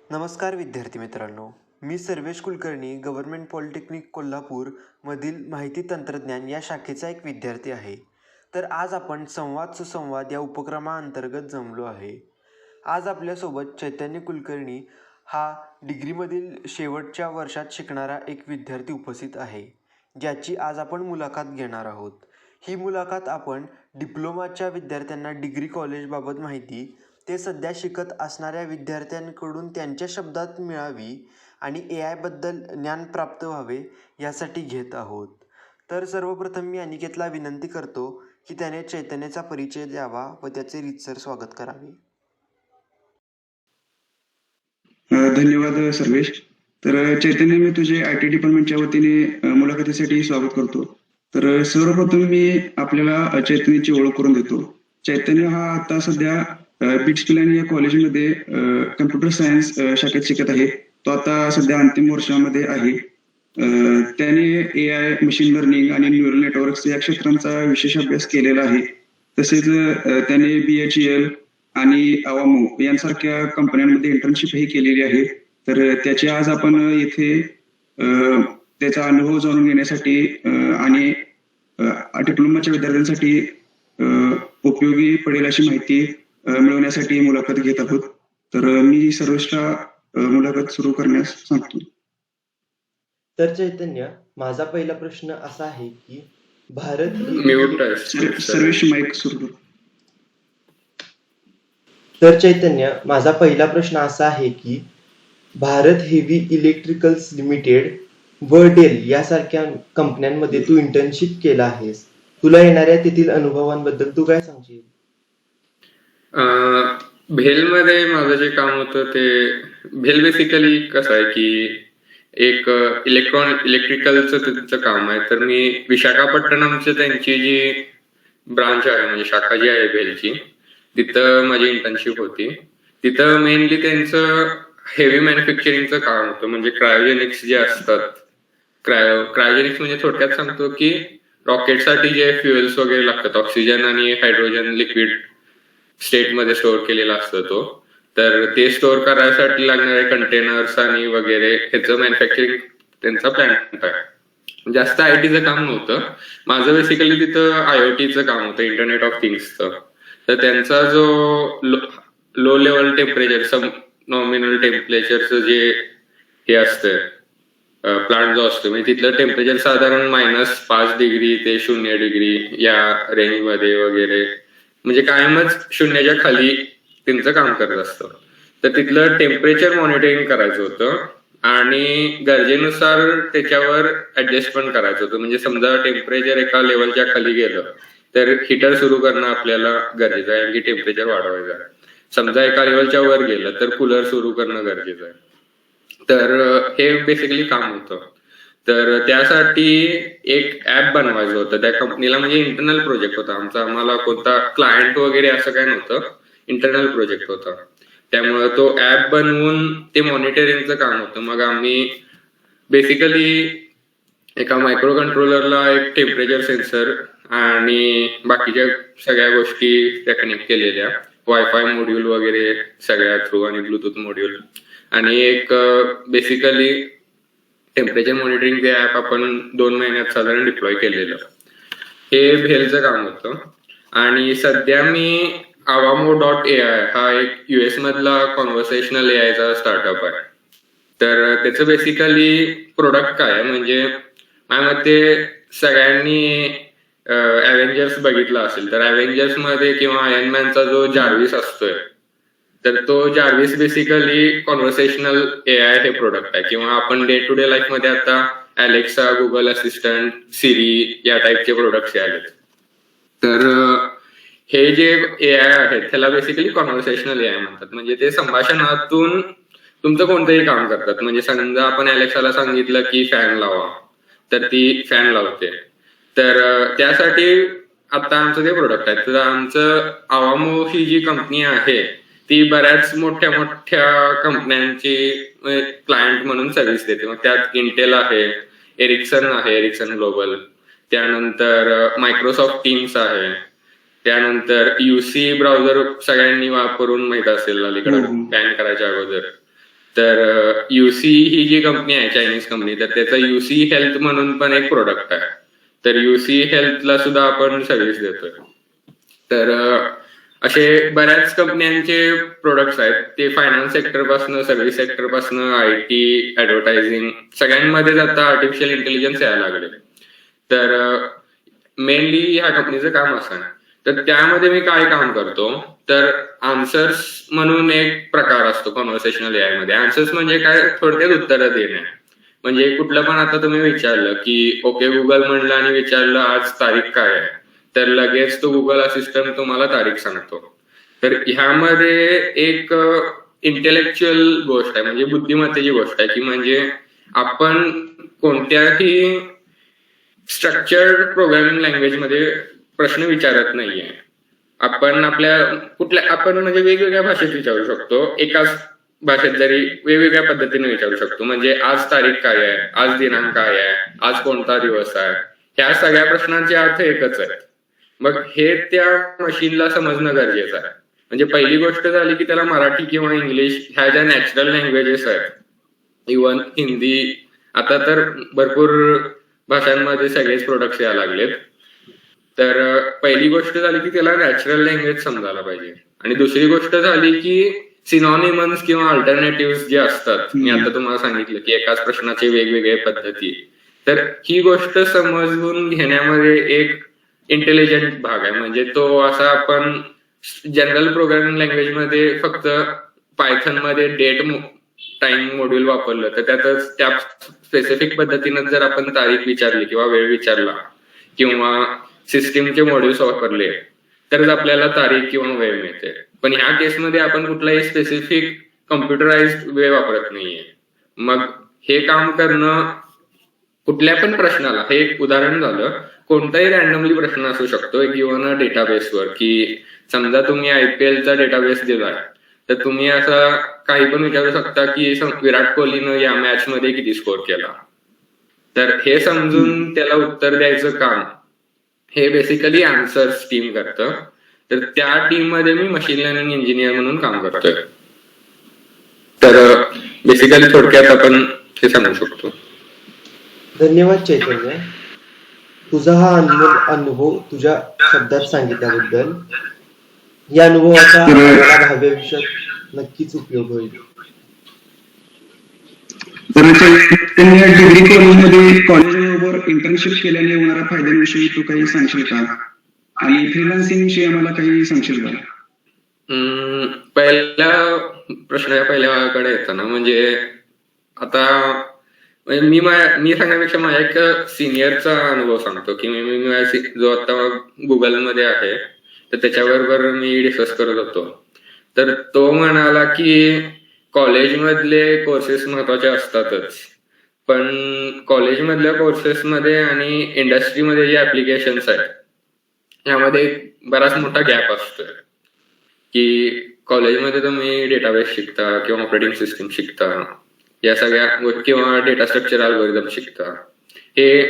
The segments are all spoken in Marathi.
नमस्कार विद्यार्थी मित्रांनो, मी सर्वेश कुलकर्णी गव्हर्नमेंट पॉलिटेक्निक कोल्हापूरमधील माहिती तंत्रज्ञान या शाखेचा एक विद्यार्थी आहे. तर आज आपण संवाद सुसंवाद या उपक्रमाअंतर्गत जमलो आहे. आज आपल्यासोबत चैतन्य कुलकर्णी हा डिग्रीमधील शेवटच्या वर्षात शिकणारा एक विद्यार्थी उपस्थित आहे, ज्याची आज आपण मुलाखत घेणार आहोत. ही मुलाखत आपण डिप्लोमाच्या विद्यार्थ्यांना डिग्री कॉलेजबाबत माहिती, ते सध्या शिकत असणाऱ्या विद्यार्थ्यांकडून त्यांच्या शब्दात मिळावी आणि AI बद्दल ज्ञान प्राप्त व्हावे यासाठी घेत आहोत. तर सर्वप्रथम मी अनिकेतला विनंती करतो की त्याने चैतन्याचा परिचय द्यावा व त्याचे रीतसर स्वागत करावे. धन्यवाद सर्वेश. तर चैतन्य, मी तुझे IT डिपार्टमेंटच्या वतीने मुलाखतीसाठी स्वागत करतो. तर सर्वप्रथम मी आपल्याला चैतन्याची ओळख करून देतो. चैतन्य हा आता सध्या बिट्स पिलानी या कॉलेजमध्ये कम्प्युटर सायन्स शाखेत शिकत आहे. तो आता सध्या अंतिम वर्षामध्ये आहे. त्याने AI, मशीन लर्निंग आणि न्यूरल नेटवर्क्स या क्षेत्रांचा विशेष अभ्यास केलेला आहे. तसेच त्याने BHEL आणि अवामो यांसारख्या कंपन्यांमध्ये इंटर्नशिपही केलेली आहे. तर त्याची आज आपण इथे त्याचा अनुभव जाणून घेण्यासाठी आणि डिप्लोमाच्या विद्यार्थ्यांसाठी उपयोगी पडेल अशी माहिती मिळवण्यासाठी मुलाखत घेत आहोत. तर मी सर्वेशला मुलाखत सुरू करण्यास सांगतो. तर चैतन्य, माझा पहिला प्रश्न असा आहे की सर्वेश माईक सुरू कर. तर चैतन्य, माझा पहिला प्रश्न असा आहे की भारत हेवी इलेक्ट्रिकल्स लिमिटेड व डेल यासारख्या कंपन्यांमध्ये तू इंटर्नशिप केला आहेस. तुला येणाऱ्या तेथील अनुभवांबद्दल तू काय सांगशील? भेलमध्ये माझं जे काम होतं ते भेल बेसिकली कसं आहे की एक इलेक्ट्रिकलचं त्यांचं काम आहे. तर मी विशाखापट्टणमचं त्यांची जी ब्रांच आहे म्हणजे शाखा जी आहे भेलची, तिथं माझी इंटर्नशिप होती. तिथं मेनली त्यांचं हेवी मॅन्युफॅक्चरिंगचं काम होतं. म्हणजे क्रायोजेनिक्स जे असतात, क्रायोजेनिक्स म्हणजे थोडक्यात सांगतो की रॉकेटसाठी जे फ्युएल्स वगैरे लागतात, ऑक्सिजन आणि हायड्रोजन लिक्विड स्टेटमध्ये स्टोअर केलेला असतो तो. तर ते स्टोअर करायसाठी लागणारे कंटेनर्स आणि वगैरे ह्याचं मॅन्युफॅक्चरिंग त्यांचा प्लॅन्ट आहे. जास्त IT चं काम नव्हतं माझं. बेसिकली तिथं IoTचं काम होतं, इंटरनेट ऑफ थिंग्सचं. तर त्यांचा जो लो लेवल टेम्परेचर, सब नॉमिनल टेम्परेचरचं जे हे असतं प्लांट जो असतो, म्हणजे तिथलं टेम्परेचर साधारण -5 डिग्री ते 0 डिग्री या रेंजमध्ये वगैरे, म्हणजे कायमच 0च्या खाली त्यांचं काम करत असतं. तर तिथलं टेम्परेचर मॉनिटरिंग करायचं होतं आणि गरजेनुसार त्याच्यावर ऍडजस्ट पण करायचं होतं. म्हणजे समजा टेम्परेचर एका लेवलच्या खाली गेलं तर हिटर सुरू करणं आपल्याला गरजेचं आहे की टेम्परेचर वाढवायचं आहे. समजा एका लेवलच्या वर गेलं तर कूलर सुरू करणं गरजेचं आहे. तर हे बेसिकली काम होतं. तर त्यासाठी एक ऍप बनवायचं होतं त्या कंपनीला. म्हणजे इंटरनल प्रोजेक्ट होता आमचा. आम्हाला कोणता क्लायंट वगैरे असं काय नव्हतं, इंटरनल प्रोजेक्ट होता. त्यामुळे तो ऍप बनवून ते मॉनिटरिंगचं काम होतं. मग आम्ही बेसिकली एका मायक्रो कंट्रोलरला एक टेम्परेचर सेन्सर आणि बाकीच्या सगळ्या गोष्टी त्या कनेक्ट केलेल्या, वायफाय मॉड्यूल वगैरे सगळ्या थ्रू आणि ब्लूटूथ मॉड्यूल, आणि एक बेसिकली टेम्परेचर मॉनिटरिंग ऍप आपण 2 महिन्यात साधारण डिप्लॉय केलेलं. हे भेलचं काम होतं. आणि सध्या मी Avamo.ai हा एक US मधला कॉन्व्हर्सेशनल AIचा स्टार्टअप आहे. तर त्याचं बेसिकली प्रोडक्ट काय आहे, म्हणजे माझ्या मते सगळ्यांनी अव्हेंजर्स बघितला असेल तर अव्हेंजर्स मध्ये किंवा आयर्न मॅनचा जो जार्विस असतोय, तर तो जार्विस बेसिकली कॉन्व्हर्सेशनल AI हे प्रोडक्ट आहे. किंवा आपण डे टू डे लाईफ मध्ये आता अलेक्सा, गुगल असिस्टंट, सिरी या टाईपचे प्रोडक्ट्स आलेत. तर हे जे AI आहेत त्याला बेसिकली कॉन्व्हर्सेशनल AI म्हणतात. म्हणजे ते संभाषणातून तुमचं कोणतंही काम करतात. म्हणजे समजा आपण अलेक्साला सांगितलं की फॅन लावा, तर ती फॅन लावते. तर त्यासाठी आता आमचं ते प्रोडक्ट आहे. तर आमचं अवामो ही जी कंपनी आहे ती बऱ्याच मोठ्या मोठ्या कंपन्यांची क्लायंट म्हणून सर्व्हिस देते. मग त्यात इंटेल आहे, एरिक्सन ग्लोबल, त्यानंतर मायक्रोसॉफ्ट टीम्स आहे, त्यानंतर UC ब्राउझर सगळ्यांनी वापरून माहित असेल अलीकडे बॅन करायच्या अगोदर. तर युसी ही जी कंपनी आहे चायनीज कंपनी, तर त्याचा युसी हेल्थ म्हणून पण एक प्रोडक्ट आहे. तर युसी हेल्थला सुद्धा आपण सर्व्हिस देतोय. तर असे बऱ्याच कंपन्यांचे प्रोडक्ट्स आहेत. ते फायनान्स सेक्टर पासून, सर्व्हिस सेक्टर पासून, IT, ऍडव्हर्टायझिंग सगळ्यांमध्येच आता आर्टिफिशियल इंटेलिजन्स यायला लागले. तर मेनली ह्या कंपनीचं काम असं आहे. तर त्यामध्ये मी काय काम करतो, तर आन्सर्स म्हणून एक प्रकार असतो कॉन्व्हर्सेशनल एआय मध्ये. आन्सर्स म्हणजे काय, थोडक्यात उत्तरं देणे. म्हणजे कुठलं पण आता तुम्ही विचारलं की ओके गुगल म्हणलं आणि विचारलं आज तारीख काय आहे, तर लगेच तो गुगल असिस्टंट तुम्हाला तारीख सांगतो. तर ह्यामध्ये एक इंटेलेक्च्युअल गोष्ट आहे, म्हणजे बुद्धिमत्तेची गोष्ट आहे, की म्हणजे आपण कोणत्याही स्ट्रक्चर्ड प्रोग्रामिंग लँग्वेज मध्ये प्रश्न विचारत नाहीये. आपण आपण म्हणजे वेगवेगळ्या भाषेत विचारू शकतो. एकाच भाषेत जरी वेगवेगळ्या पद्धतीने विचारू शकतो. म्हणजे आज तारीख काय आहे, आज दिनांक काय आहे, आज कोणता दिवस आहे, ह्या सगळ्या प्रश्नांचे अर्थ एकच आहेत. मग हे त्या मशीनला समजणं गरजेचं आहे. म्हणजे पहिली गोष्ट झाली की त्याला मराठी किंवा इंग्लिश ह्या ज्या नॅचरल लँग्वेजेस आहेत, इव्हन हिंदी, आता तर भरपूर भाषांमध्ये सगळेच प्रोडक्ट्स यायला लागलेत. तर पहिली गोष्ट झाली की त्याला नॅचरल लँग्वेज समजायला पाहिजे. आणि दुसरी गोष्ट झाली की सिनॉनिमन्स किंवा अल्टरनेटिव्ह जे असतात, मी आता तुम्हाला सांगितलं की एकाच प्रश्नाचे वेगवेगळे पद्धती, तर ही गोष्ट समजून घेण्यामध्ये एक इंटेलिजंट भाग आहे. म्हणजे तो असा आपण जनरल प्रोग्रामिंग लँग्वेज मध्ये फक्त पायथन मध्ये डेट टाइम मॉड्यूल वापरलं, तर त्यातच त्या स्पेसिफिक पद्धतीनं जर आपण तारीख विचारली किंवा वेळ विचारला किंवा सिस्टीमचे मॉड्यूल्स वापरले, तरच आपल्याला तारीख किंवा वेळ मिळते. पण ह्या केसमध्ये आपण कुठलाही स्पेसिफिक कम्प्युटराइज्ड वेळ वापरत नाहीये. मग हे काम करणं कुठल्या पण प्रश्नाला, हे एक उदाहरण झालं, कोणताही रॅन्डमली प्रश्न असू शकतो गिव्हन डेटाबेसवर, की समजा तुम्ही IPL चा डेटाबेस दिलाय, तर तुम्ही असं काही पण विचारू शकता की विराट कोहलीनं या मॅच मध्ये किती स्कोर केला. तर हे समजून त्याला उत्तर द्यायचं काम हे बेसिकली आन्सर्स टीम करतं. तर त्या टीम मध्ये मी मशीन लर्निंग इंजिनियर म्हणून काम करतोय. तर बेसिकली थोडक्यात आपण हे सांगू शकतो. धन्यवाद चैतन्य, तुझा हा अनुभव तुझ्या शब्दात सांगितल्याबद्दल. या अनुभवाचा आपल्याला भावी आयुष्यात नक्कीच उपयोग होईल. तर चैतन्य, डिग्री कॉलेजमध्ये कॉलेजबरोबर इंटर्नशिप केल्याने होणाऱ्या फायद्यांविषयी तू काही सांगशील का? आणि फ्रीलान्सिंग विषयी आम्हाला काही सांगशील का? पहिल्या पहिल्या भागाकडे येताना, म्हणजे आता मी सांगण्यापेक्षा माझ्या एक सिनियरचा अनुभव सांगतो की जो आता गुगलमध्ये आहे, तर त्याच्याबरोबर मी डिस्कस करत होतो. तर तो म्हणाला की कॉलेजमधले कोर्सेस महत्वाचे असतातच, पण कॉलेजमधल्या कोर्सेसमध्ये आणि इंडस्ट्रीमध्ये जे ऍप्लिकेशन्स आहेत यामध्ये बराच मोठा गॅप असतोय. की कॉलेजमध्ये तुम्ही डेटाबेस शिकता किंवा ऑपरेटिंग सिस्टीम शिकता, या सगळ्या किंवा डेटा स्ट्रक्चर अल्गोरिदम शिकता, हे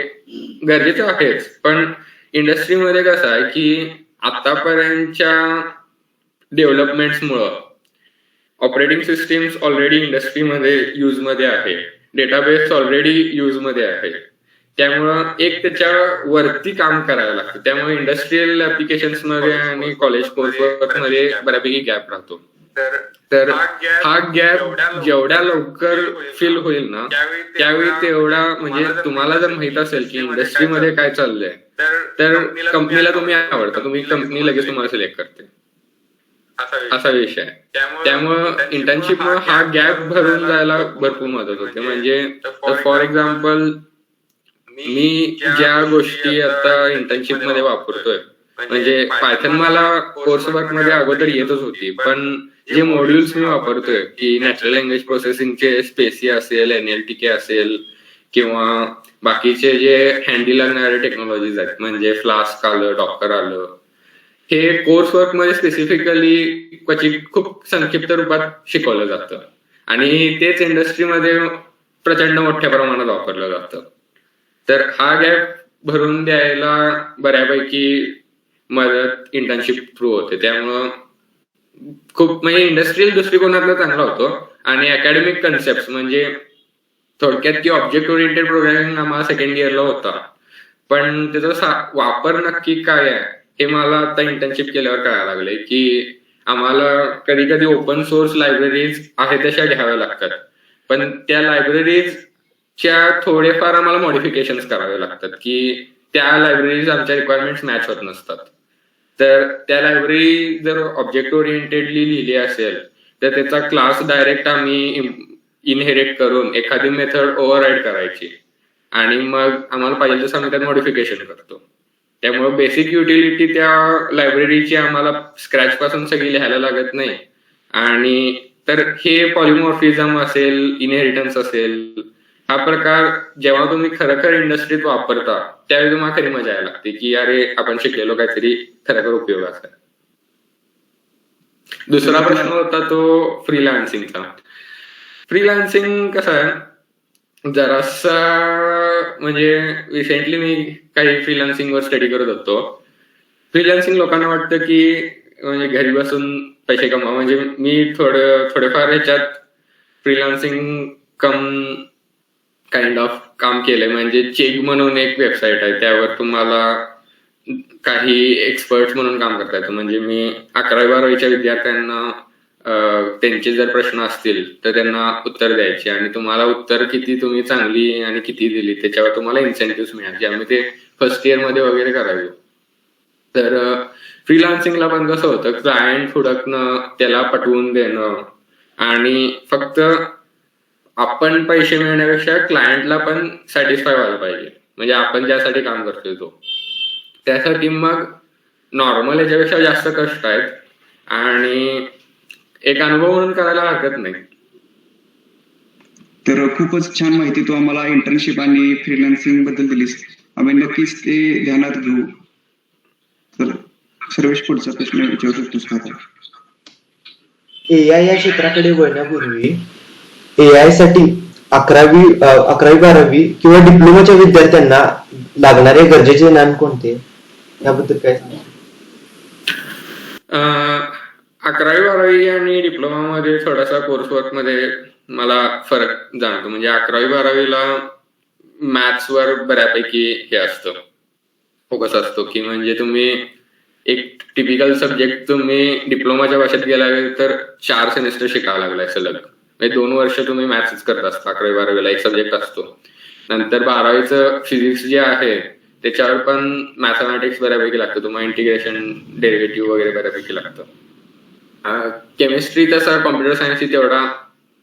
गरजेचं आहेच. पण इंडस्ट्रीमध्ये कसं आहे की आतापर्यंतच्या डेव्हलपमेंट्समुळं ऑपरेटिंग सिस्टीम्स ऑलरेडी इंडस्ट्रीमध्ये यूज मध्ये आहे, डेटाबेस ऑलरेडी यूज मध्ये आहे, त्यामुळं एक त्याच्या वरती काम करायला लागतं. त्यामुळे इंडस्ट्रीयल ऍप्लिकेशन्स मध्ये आणि कॉलेज कोर्स मध्ये बऱ्यापैकी गॅप राहतो. तर हा गॅप जेवढ्या लवकर फिल होईल ना, त्यावेळी तेवढा, म्हणजे तुम्हाला जर माहित असेल की इंडस्ट्रीमध्ये काय चाललंय, तर कंपनीला तुम्ही आवडता, तुम्ही कंपनी लगेच तुम्हाला सिलेक्ट करते, असा विषय आहे. त्यामुळं इंटर्नशिपमुळे हा गॅप भरून जायला भरपूर मदत होते. म्हणजे फॉर एक्झाम्पल, मी ज्या गोष्टी आता इंटर्नशिप मध्ये वापरतोय, म्हणजे पायथन मला कोर्स वर्क मध्ये अगोदर येतच होती, पण जे मॉड्यूल्स मी वापरतोय की नॅचरल लँग्वेज प्रोसेसिंगचे स्पेसी असेल, NLTK असेल, किंवा बाकीचे जे हँडल करणारे टेक्नॉलॉजीज आहेत, म्हणजे फ्लास्क आलं, डॉकर आलं, हे कोर्स वर्क मध्ये स्पेसिफिकली क्वचित खूप संक्षिप्त रूपात शिकवलं जातं आणि तेच इंडस्ट्रीमध्ये प्रचंड मोठ्या प्रमाणात वापरलं जातं. तर हा गॅप भरून द्यायला बऱ्यापैकी मदत इंटर्नशिप थ्रू होते. त्यामुळं खूप म्हणजे इंडस्ट्रियल दृष्टिकोनातला चांगला होतो आणि अकॅडमिक कन्सेप्ट म्हणजे थोडक्यात की ऑब्जेक्ट ओरिएंटेड प्रोग्रामिंग आम्हाला सेकंड इयरला होता, पण त्याचा वापर नक्की काय आहे हे मला आता इंटर्नशिप केल्यावर कळायला लागले की आम्हाला कधी कधी ओपन सोर्स लायब्ररीज आहेत तशा घ्याव्या लागतात, पण त्या लायब्ररीजच्या थोडेफार आम्हाला मॉडिफिकेशन करावे लागतात की त्या लायब्ररीज आमच्या रिक्वायरमेंट्स मॅच होत नसतात. तर त्या लायब्ररी जर ऑब्जेक्ट ओरिएंटेडली लिहिली असेल तर त्याचा क्लास डायरेक्ट आम्ही इनहेरिट करून एखादी मेथड ओव्हरराईड करायची आणि मग आम्हाला पाहिजे तसं आम्ही त्यात मॉडिफिकेशन करतो. त्यामुळे बेसिक युटिलिटी त्या लायब्ररीची आम्हाला स्क्रॅच पासून सगळी लिहायला लागत नाही. आणि तर हे पॉलिमॉर्फिझम असेल, इनहेरिटन्स असेल, हा प्रकार जेव्हा तुम्ही खरोखर इंडस्ट्रीत वापरता त्यावेळी तुम्हाला खरी मजा यायला लागते की अरे आपण शिकलेलो काहीतरी खरोखर उपयोगाचा आहे. दुसरा प्रश्न होता तो फ्रीलान्सिंगचा. फ्रीलान्सिंग कसं आहे, जरासा म्हणजे रिसेंटली मी काही फ्रीलान्सिंगवर स्टडी करत होतो. फ्रीलान्सिंग लोकांना वाटतं की म्हणजे घरी बसून पैसे कमवा, म्हणजे मी थोडेफार ह्याच्यात फ्रीलान्सिंग कम काइंड ऑफ काम केलंय. म्हणजे चेक म्हणून एक वेबसाईट आहे, त्यावर तुम्हाला काही एक्सपर्ट म्हणून काम करता येतं. म्हणजे मी 11वी-12वीच्या विद्यार्थ्यांना त्यांचे जर प्रश्न असतील तर त्यांना उत्तर द्यायचे आणि तुम्हाला उत्तर किती तुम्ही चांगली आणि किती दिली त्याच्यावर तुम्हाला इन्सेंटिव्ह मिळायचे. आम्ही ते फर्स्ट इयर मध्ये वगैरे करावे. तर फ्रीलान्सिंगला पण कसं होतं, क्लायंट हुडकणं, त्याला पटवून देणं आणि फक्त आपण पैसे मिळण्यापेक्षा क्लायंटला पण सॅटिस्फाय व्हायला पाहिजे, म्हणजे आपण ज्यासाठी काम करतोय तो. त्यासाठी मग नॉर्मल याच्यापेक्षा जास्त कष्ट आहेत आणि एक अनुभव म्हणून करायला हरकत नाही. तर खूपच छान माहिती तू आम्हाला इंटर्नशिप आणि फ्रीलान्सिंग बद्दल दिलीस. आम्ही नक्कीच ते ध्यानात घेऊ. तर सर्वेश, पुढचा प्रश्न विचारू शकतोस का आता? एआय या क्षेत्राकडे वळण्यापूर्वी एआय साठी 11वी-12वी किंवा डिप्लोमाच्या विद्यार्थ्यांना लागणारे गरजेचे ज्ञान कोणते, याबद्दल काय सांगा? 11वी-12वी आणि डिप्लोमामध्ये थोडासा कोर्स वर्क मध्ये मला फरक जाणवतो. म्हणजे 11वी-12वीला मॅथ्सवर बऱ्यापैकी हे असतं, फोकस असतो की म्हणजे तुम्ही एक टिपिकल सब्जेक्ट तुम्ही डिप्लोमाच्या भाषेत गेला तर 4 सेमेस्टर शिकावं लागलाय सलग. म्हणजे 2 वर्ष तुम्ही मॅथ्सच करत असता. 11वी-12वीला एक सब्जेक्ट असतो. नंतर 12वीचं फिजिक्स जे आहे त्याच्यावर पण मॅथमॅटिक्स बऱ्यापैकी लागतं. तुम्हाला इंटिग्रेशन, डेरिव्हेटिव्ह वगैरे बऱ्यापैकी लागतं. केमिस्ट्री तसा कॉम्प्युटर सायन्सची तेवढा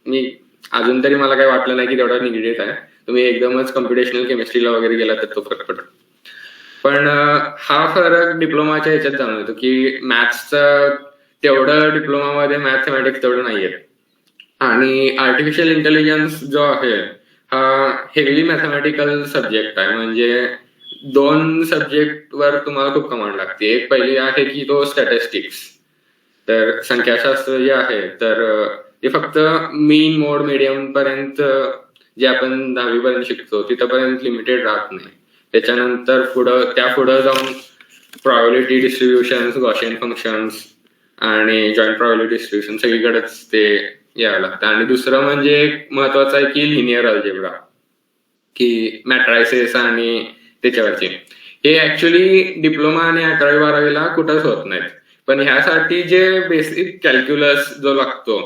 मी अजून तरी मला काही वाटलं नाही की तेवढा निगडीत आहे. तुम्ही एकदमच कम्प्युटेशनल केमिस्ट्रीला वगैरे गेला तर तो फरक पडतो. पण हा फरक डिप्लोमाच्या ह्याच्यात जाणवतो की मॅथ्सचं तेवढं डिप्लोमामध्ये मॅथमॅटिक्स तेवढं नाहीये. आणि आर्टिफिशियल इंटेलिजन्स जो आहे हा हेवी मॅथमॅटिकल सब्जेक्ट आहे. म्हणजे 2 सब्जेक्टवर तुम्हाला खूप कमांड लागते. एक पहिली आहे की तो स्टॅटिस्टिक्स, तर संख्याशास्त्र जे आहे तर ते फक्त मीन, मोड, मीडियम पर्यंत जे आपण 10वी पर्यंत शिकतो तिथपर्यंत लिमिटेड राहत नाही. त्याच्यानंतर त्या पुढं जाऊन प्रॉबिलिटी डिस्ट्रीब्युशन्स, गॉसियन फंक्शन्स आणि जॉईंट प्रॉबिलिटी डिस्ट्रीब्युशन सगळीकडेच ते यावं लागतं. आणि दुसरं म्हणजे एक महत्वाचं आहे की लिनियर अल्जेब्रा, की मॅट्रायसेस आणि त्याच्यावरचे हे ऍक्च्युली डिप्लोमा आणि 11वी-12वीला कुठंच होत नाहीत. पण ह्यासाठी जे बेसिक कॅल्क्युलस जो लागतो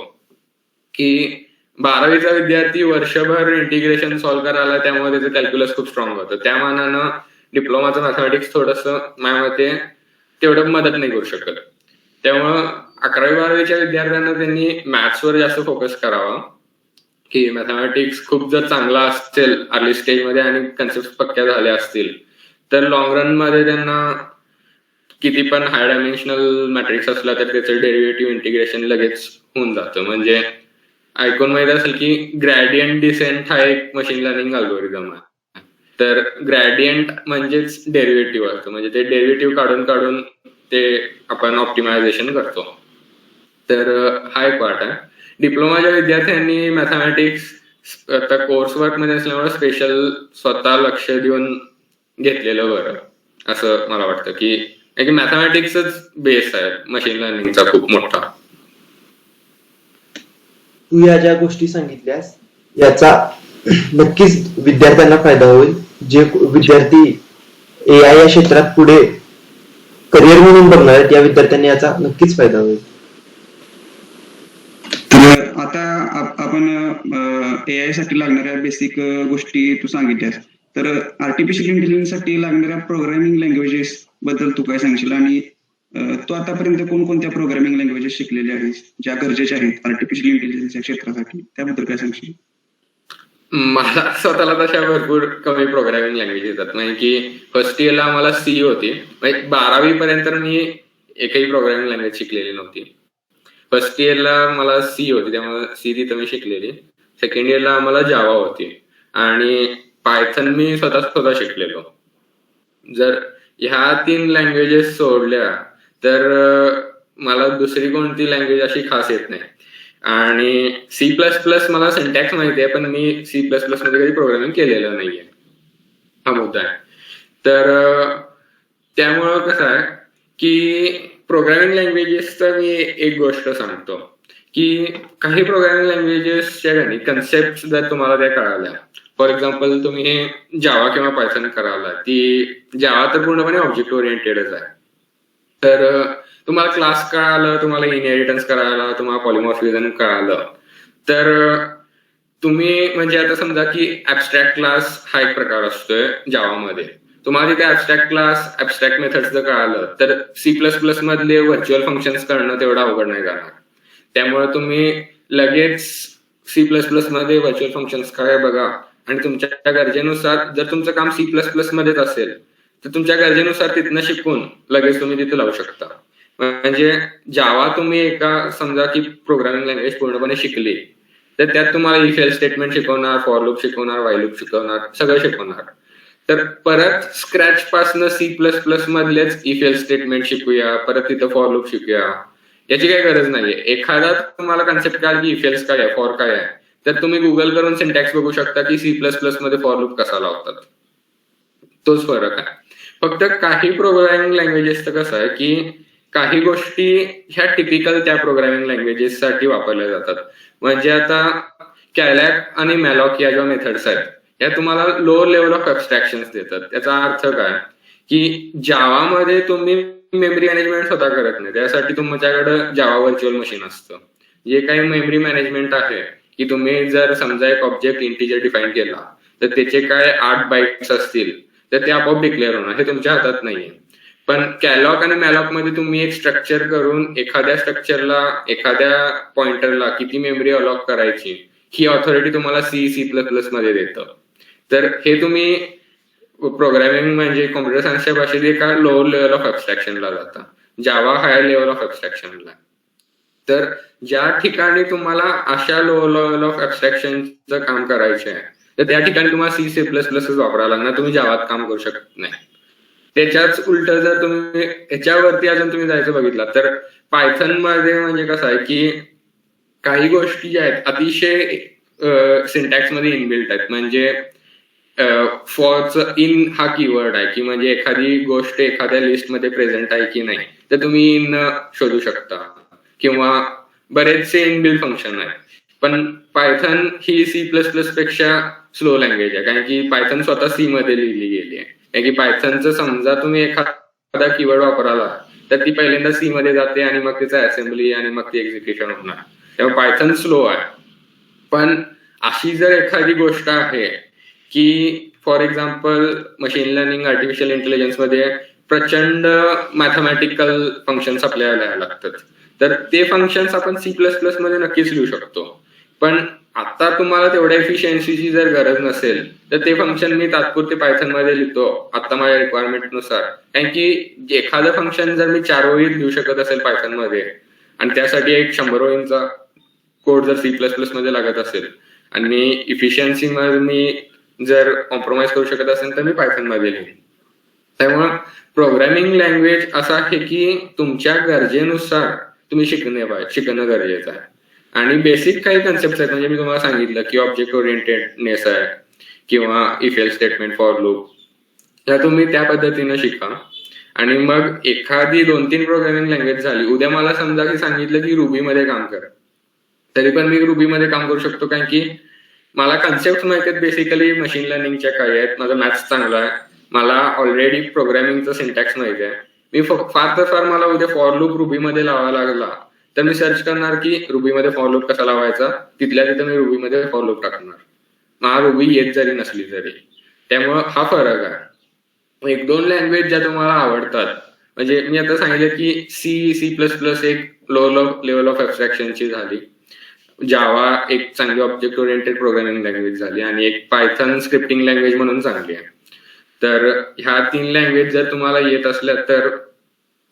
की 12वीचा विद्यार्थी वर्षभर इंटिग्रेशन सॉल्व्ह करायला, त्यामुळे त्याचं कॅल्क्युलस खूप स्ट्रॉंग होतं. त्या मानानं डिप्लोमाचं मॅथमॅटिक्स थोडंसं माझ्या मते तेवढं मदत नाही करू शकत. त्यामुळं 11वी-12वीच्या विद्यार्थ्यांना त्यांनी मॅथ्सवर जास्त फोकस करावा, की मॅथमॅटिक्स खूप जर चांगला असेल अर्ली स्टेजमध्ये आणि कन्सेप्ट पक्क्या झाल्या असतील तर लॉंग रन मध्ये त्यांना किती पण हाय डायमेन्शनल मॅट्रिक्स असला तर त्याचं डेरिव्हेटिव्ह इंटिग्रेशन लगेच होऊन जातं. म्हणजे ऐकून माहित असेल की ग्रॅडियंट डिसेंट हा एक मशीन लर्निंग अल्गोरिदम आहे. तर ग्रॅडियंट म्हणजेच डेरिव्हेटिव्ह असतं, म्हणजे ते डेरिव्हेटिव्ह काढून काढून ते आपण ऑप्टिमायझेशन करतो. तर हा एक पार्ट आहे. डिप्लोमाच्या विद्यार्थ्यांनी मॅथमॅटिक्स आता कोर्स वर्क मध्ये असल्यामुळे स्पेशल स्वतः लक्ष देऊन घेतलेलं बरं, असं मला वाटतं. की मॅथमॅटिक्सच बेस आहे मशीन लर्निंगचा खूप मोठा. तू या ज्या गोष्टी सांगितल्यास याचा नक्कीच विद्यार्थ्यांना फायदा होईल. जे विद्यार्थी AI या क्षेत्रात पुढे करिअर म्हणून बघणार आहेत या विद्यार्थ्यांनी याचा नक्कीच फायदा होईल. तर आता आपण AI साठी लागणाऱ्या बेसिक गोष्टी तू सांगितल्यास, तर आर्टिफिशियल इंटेलिजन्स साठी लागणाऱ्या प्रोग्रामिंग लँग्वेजेस बद्दल तू काय सांगशील, आणि तू आतापर्यंत कोणकोणत्या प्रोग्रामिंग लँग्वेजेस शिकलेल्या आहेस ज्या गरजेच्या आहेत आर्टिफिशियल इंटेलिजन्सच्या क्षेत्रासाठी, त्याबद्दल काय सांगशील? मला स्वतःला तशा भरपूर कमी प्रोग्रामिंग लँग्वेज येतात. म्हणजे की फर्स्ट इयरला आम्हाला सी होती, म्हणजे 12वी पर्यंत मी एकही प्रोग्रामिंग लँग्वेज शिकलेली नव्हती. फर्स्ट इयरला मला सी होती, त्यामुळे सी तिथं मी शिकलेली. सेकंड इयरला आम्हाला जावा होती आणि पायथन मी स्वतः शिकलेलो. जर ह्या 3 लँग्वेजेस सोडल्या तर मला दुसरी कोणती लँग्वेज अशी खास येत नाही. आणि सी प्लस प्लस मला सिंटॅक्स माहिती आहे, पण मी सी प्लस प्लस मध्ये कधी प्रोग्रामिंग केलेलं नाहीये, हा मुद्दा आहे. तर त्यामुळं कसं आहे की प्रोग्रामिंग लँग्वेजेसचा मी एक गोष्ट सांगतो की काही प्रोग्रामिंग लँग्वेजेसच्या कन्सेप्ट जर तुम्हाला त्या कळाल्या, फॉर एक्झाम्पल तुम्ही जावा किंवा पायथन करायला, ती जावा तर पूर्णपणे ऑब्जेक्ट ओरिएंटेडच आहे. तर तुम्हाला क्लास कळालं, तुम्हाला इनहेरिटन्स कळालं, तुम्हाला पॉलिमॉर्फिझम कळालं, तर तुम्ही म्हणजे आता समजा की ऍबस्ट्रॅक्ट क्लास हा एक प्रकार असतोय जावामध्ये. तुम्हाला तिथे ऍबस्ट्रॅक्ट क्लास, ऍबस्ट्रॅक्ट मेथड्स जर कळालं, तर सी प्लस प्लस मधले व्हर्च्युअल फंक्शन्स कळणं तेवढं अवघड नाही जाणार. त्यामुळे तुम्ही लगेच सी प्लस प्लस मध्ये व्हर्च्युअल फंक्शन्स काय बघा, आणि तुमच्या गरजेनुसार जर तुमचं काम सी प्लस प्लस मध्येच असेल तर तुमच्या गरजेनुसार तिथनं शिकून लगेच तुम्ही तिथे लावू शकता. म्हणजे जावा तुम्ही एका समजा की प्रोग्रामिंग लँग्वेज पूर्णपणे शिकली, तर त्यात तुम्हाला इफ एल्स स्टेटमेंट शिकवणार, फॉर लूप शिकवणार, व्हाईल लूप शिकवणार, सगळं शिकवणार. तर परत स्क्रॅच पासनं सी प्लस प्लस मधलेच इफ एल्स स्टेटमेंट शिकूया, परत तिथं फॉर लूप शिकूया, याची काही गरज नाहीये. एखादा तुम्हाला कन्सेप्ट काय की इफ एल्स काय आहे, फॉर काय आहे, तर तुम्ही गुगल करून सिंटॅक्स बघू शकता की सी प्लस प्लस मध्ये फॉर लूप कसा लावतात. तोच फरक आहे. फक्त काही प्रोग्रामिंग लँग्वेजेसचं कसं आहे की काही गोष्टी ह्या टिपिकल त्या प्रोग्रामिंग लँग्वेजेस साठी वापरल्या जातात. म्हणजे आता कॅलॅक आणि मॅलॉक या ज्या मेथड्स आहेत या तुम्हाला लो लेवल ऑफ ॲब्स्ट्रॅक्शन्स देतात. त्याचा अर्थ काय की जावामध्ये तुम्ही मेमरी मॅनेजमेंट स्वतः करत नाही, त्यासाठी तुमच्याकडे जावा व्हर्च्युअल मशीन असतं. जे काही मेमरी मॅनेजमेंट आहे की तुम्ही जर समजा एक ऑब्जेक्ट इंटिजर डिफाईन केला तर त्याचे काय 8 बाईट्स असतील तर ते आपोआप डिक्लेअर होणार, हे तुमच्या हातात नाहीये. पण कॅलॉक आणि मॅलॉक मध्ये तुम्ही एक स्ट्रक्चर करून एखाद्या स्ट्रक्चरला, एखाद्या पॉइंटरला किती मेमरी अलॉक करायची ही ऑथॉरिटी तुम्हाला सी प्लस प्लस मध्ये देतं. तर हे तुम्ही प्रोग्रामिंग म्हणजे कॉम्प्युटर सायन्सच्या भाषेत एका लो लेवल ऑफ ॲब्स्ट्रॅक्शनला जाता, जावा हायर लेवल ऑफ ॲब्स्ट्रॅक्शनला. तर ज्या ठिकाणी तुम्हाला अशा लो लेवल ऑफ ॲब्स्ट्रॅक्शनचं काम करायचं आहे तर त्या ठिकाणी तुम्हाला सी प्लस प्लसच वापरायला लागणार, तुम्ही जावात काम करू शकत नाही. त्याच्याच उलट जर तुम्ही ह्याच्यावरती अजून तुम्ही जायचं बघितलं तर पायथन मध्ये म्हणजे कसं आहे की काही गोष्टी ज्या आहेत अतिशय सिंटॅक्स मध्ये इनबिल्ट आहेत. म्हणजे फॉरचं इन हा कीवर्ड आहे की म्हणजे एखादी गोष्ट एखाद्या लिस्टमध्ये प्रेझेंट आहे की नाही तर तुम्ही इन शोधू शकता, किंवा बरेचसे इनबिल्ट फंक्शन आहे. पण पायथन ही सी प्लस प्लस पेक्षा स्लो लँग्वेज आहे, कारण की पायथन स्वतः सी मध्ये लिहिली गेली आहे. कारण की पायथनचं समजा तुम्ही एखादा कीवर्ड वापराला तर ती पहिल्यांदा सी मध्ये जाते आणि मग त्याचा असेंब्ली आणि मग ती एक्झिक्युशन होणार. त्यामुळे पायथन स्लो आहे. पण अशी जर एखादी गोष्ट आहे की for example machine learning, artificial intelligence मध्ये प्रचंड मॅथमॅटिकल फंक्शन्स आपल्याला लिहायला लागतात, तर ते फंक्शन्स आपण सी प्लस प्लस मध्ये नक्कीच लिहू शकतो. पण आता तुम्हाला तेवढ्या एफिशियन्सीची जर गरज नसेल तर ते फंक्शन मी तात्पुरते पायथन मध्ये लिहितो आता माझ्या रिक्वायरमेंटनुसार. कारण की एखादं फंक्शन जर मी 4 ओळीत लिहू शकत असेल पायथन मध्ये आणि त्यासाठी एक 100 ओळींचा कोड जर सी प्लस प्लस मध्ये लागत असेल आणि इफिशियन्सी मध्ये मी जर कॉम्प्रोमाइज करू शकत असेल तर मी पायथन मध्ये लिहिन. त्यामुळे प्रोग्रामिंग लँग्वेज असं आहे की तुमच्या गरजेनुसार तुम्ही शिकणं गरजेचं आहे. आणि बेसिक काही कन्सेप्ट आहेत, म्हणजे मी तुम्हाला सांगितलं की ऑब्जेक्ट ओरिएंटेडनेस आहे किंवा if else statement, for loop, या तुम्ही त्या पद्धतीनं शिका. आणि मग एखादी 2-3 प्रोग्रामिंग लँग्वेज झाली, उद्या मला समजा की सांगितलं की रुबी मध्ये काम कर, तरी पण मी रुबीमध्ये काम करू शकतो, कारण की मला कन्सेप्ट माहिती आहेत बेसिकली मशीन लर्निंगच्या काय आहेत, माझा मॅथ्स चांगला आहे, मला ऑलरेडी प्रोग्रामिंगचा सिंटॅक्स माहिती आहे. मी फार तर फार मला उद्या फॉर लूप रुबीमध्ये लावायला लागला तर मी सर्च करणार की रुबीमध्ये फॉर लूप कसा लावायचा, तिथल्या तिथं मी रुबीमध्ये फॉर लूप टाकणार, मला रुबी येत जरी नसली तरी. त्यामुळं हा फरक आहे. एक दोन लँग्वेज ज्या तुम्हाला आवडतात, म्हणजे मी आता सांगितलं की C++ एक लो लेवल ऑफ ॲब्स्ट्रॅक्शनची झाली, जावा एक चांगली ऑब्जेक्ट ओरिएंटेड प्रोग्रामिंग लँग्वेज झाली, आणि एक पायथन स्क्रिप्टिंग लँग्वेज म्हणून चांगली आहे. तर ह्या 3 लँग्वेज जर तुम्हाला येत असल्या तर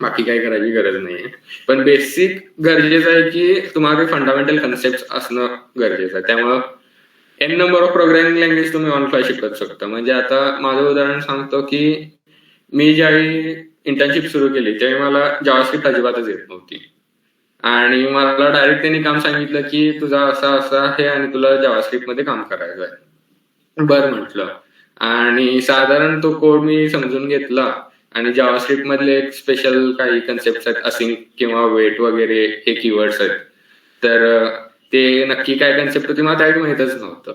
बाकी काही करायची गरज नाहीये. पण बेसिक गरजेचं आहे की तुम्हाला फंडामेंटल कन्सेप्ट असणं गरजेचं आहे. त्यामुळं n number of programming language तुम्ही ऑन फ्लाय शिकत शकता. म्हणजे आता माझं उदाहरण सांगतो की मी ज्यावेळी इंटर्नशिप सुरू केली त्यावेळी मला जावास्क्रिप्ट अजिबातच येत नव्हती, आणि मला डायरेक्ट त्यांनी काम सांगितलं की तुझा असा आहे आणि तुला जावास्क्रिप्ट मध्ये काम करायचं आहे. बरं म्हटलं, आणि साधारण तो कोड मी समजून घेतला, आणि जावास्क्रिप्ट मधले एक स्पेशल काही कन्सेप्ट आहेत, असिंक किंवा वेट वगैरे हे कीवर्ड्स आहेत. तर ते नक्की काय कन्सेप्ट होती मला त्यावेळी माहितच नव्हतं,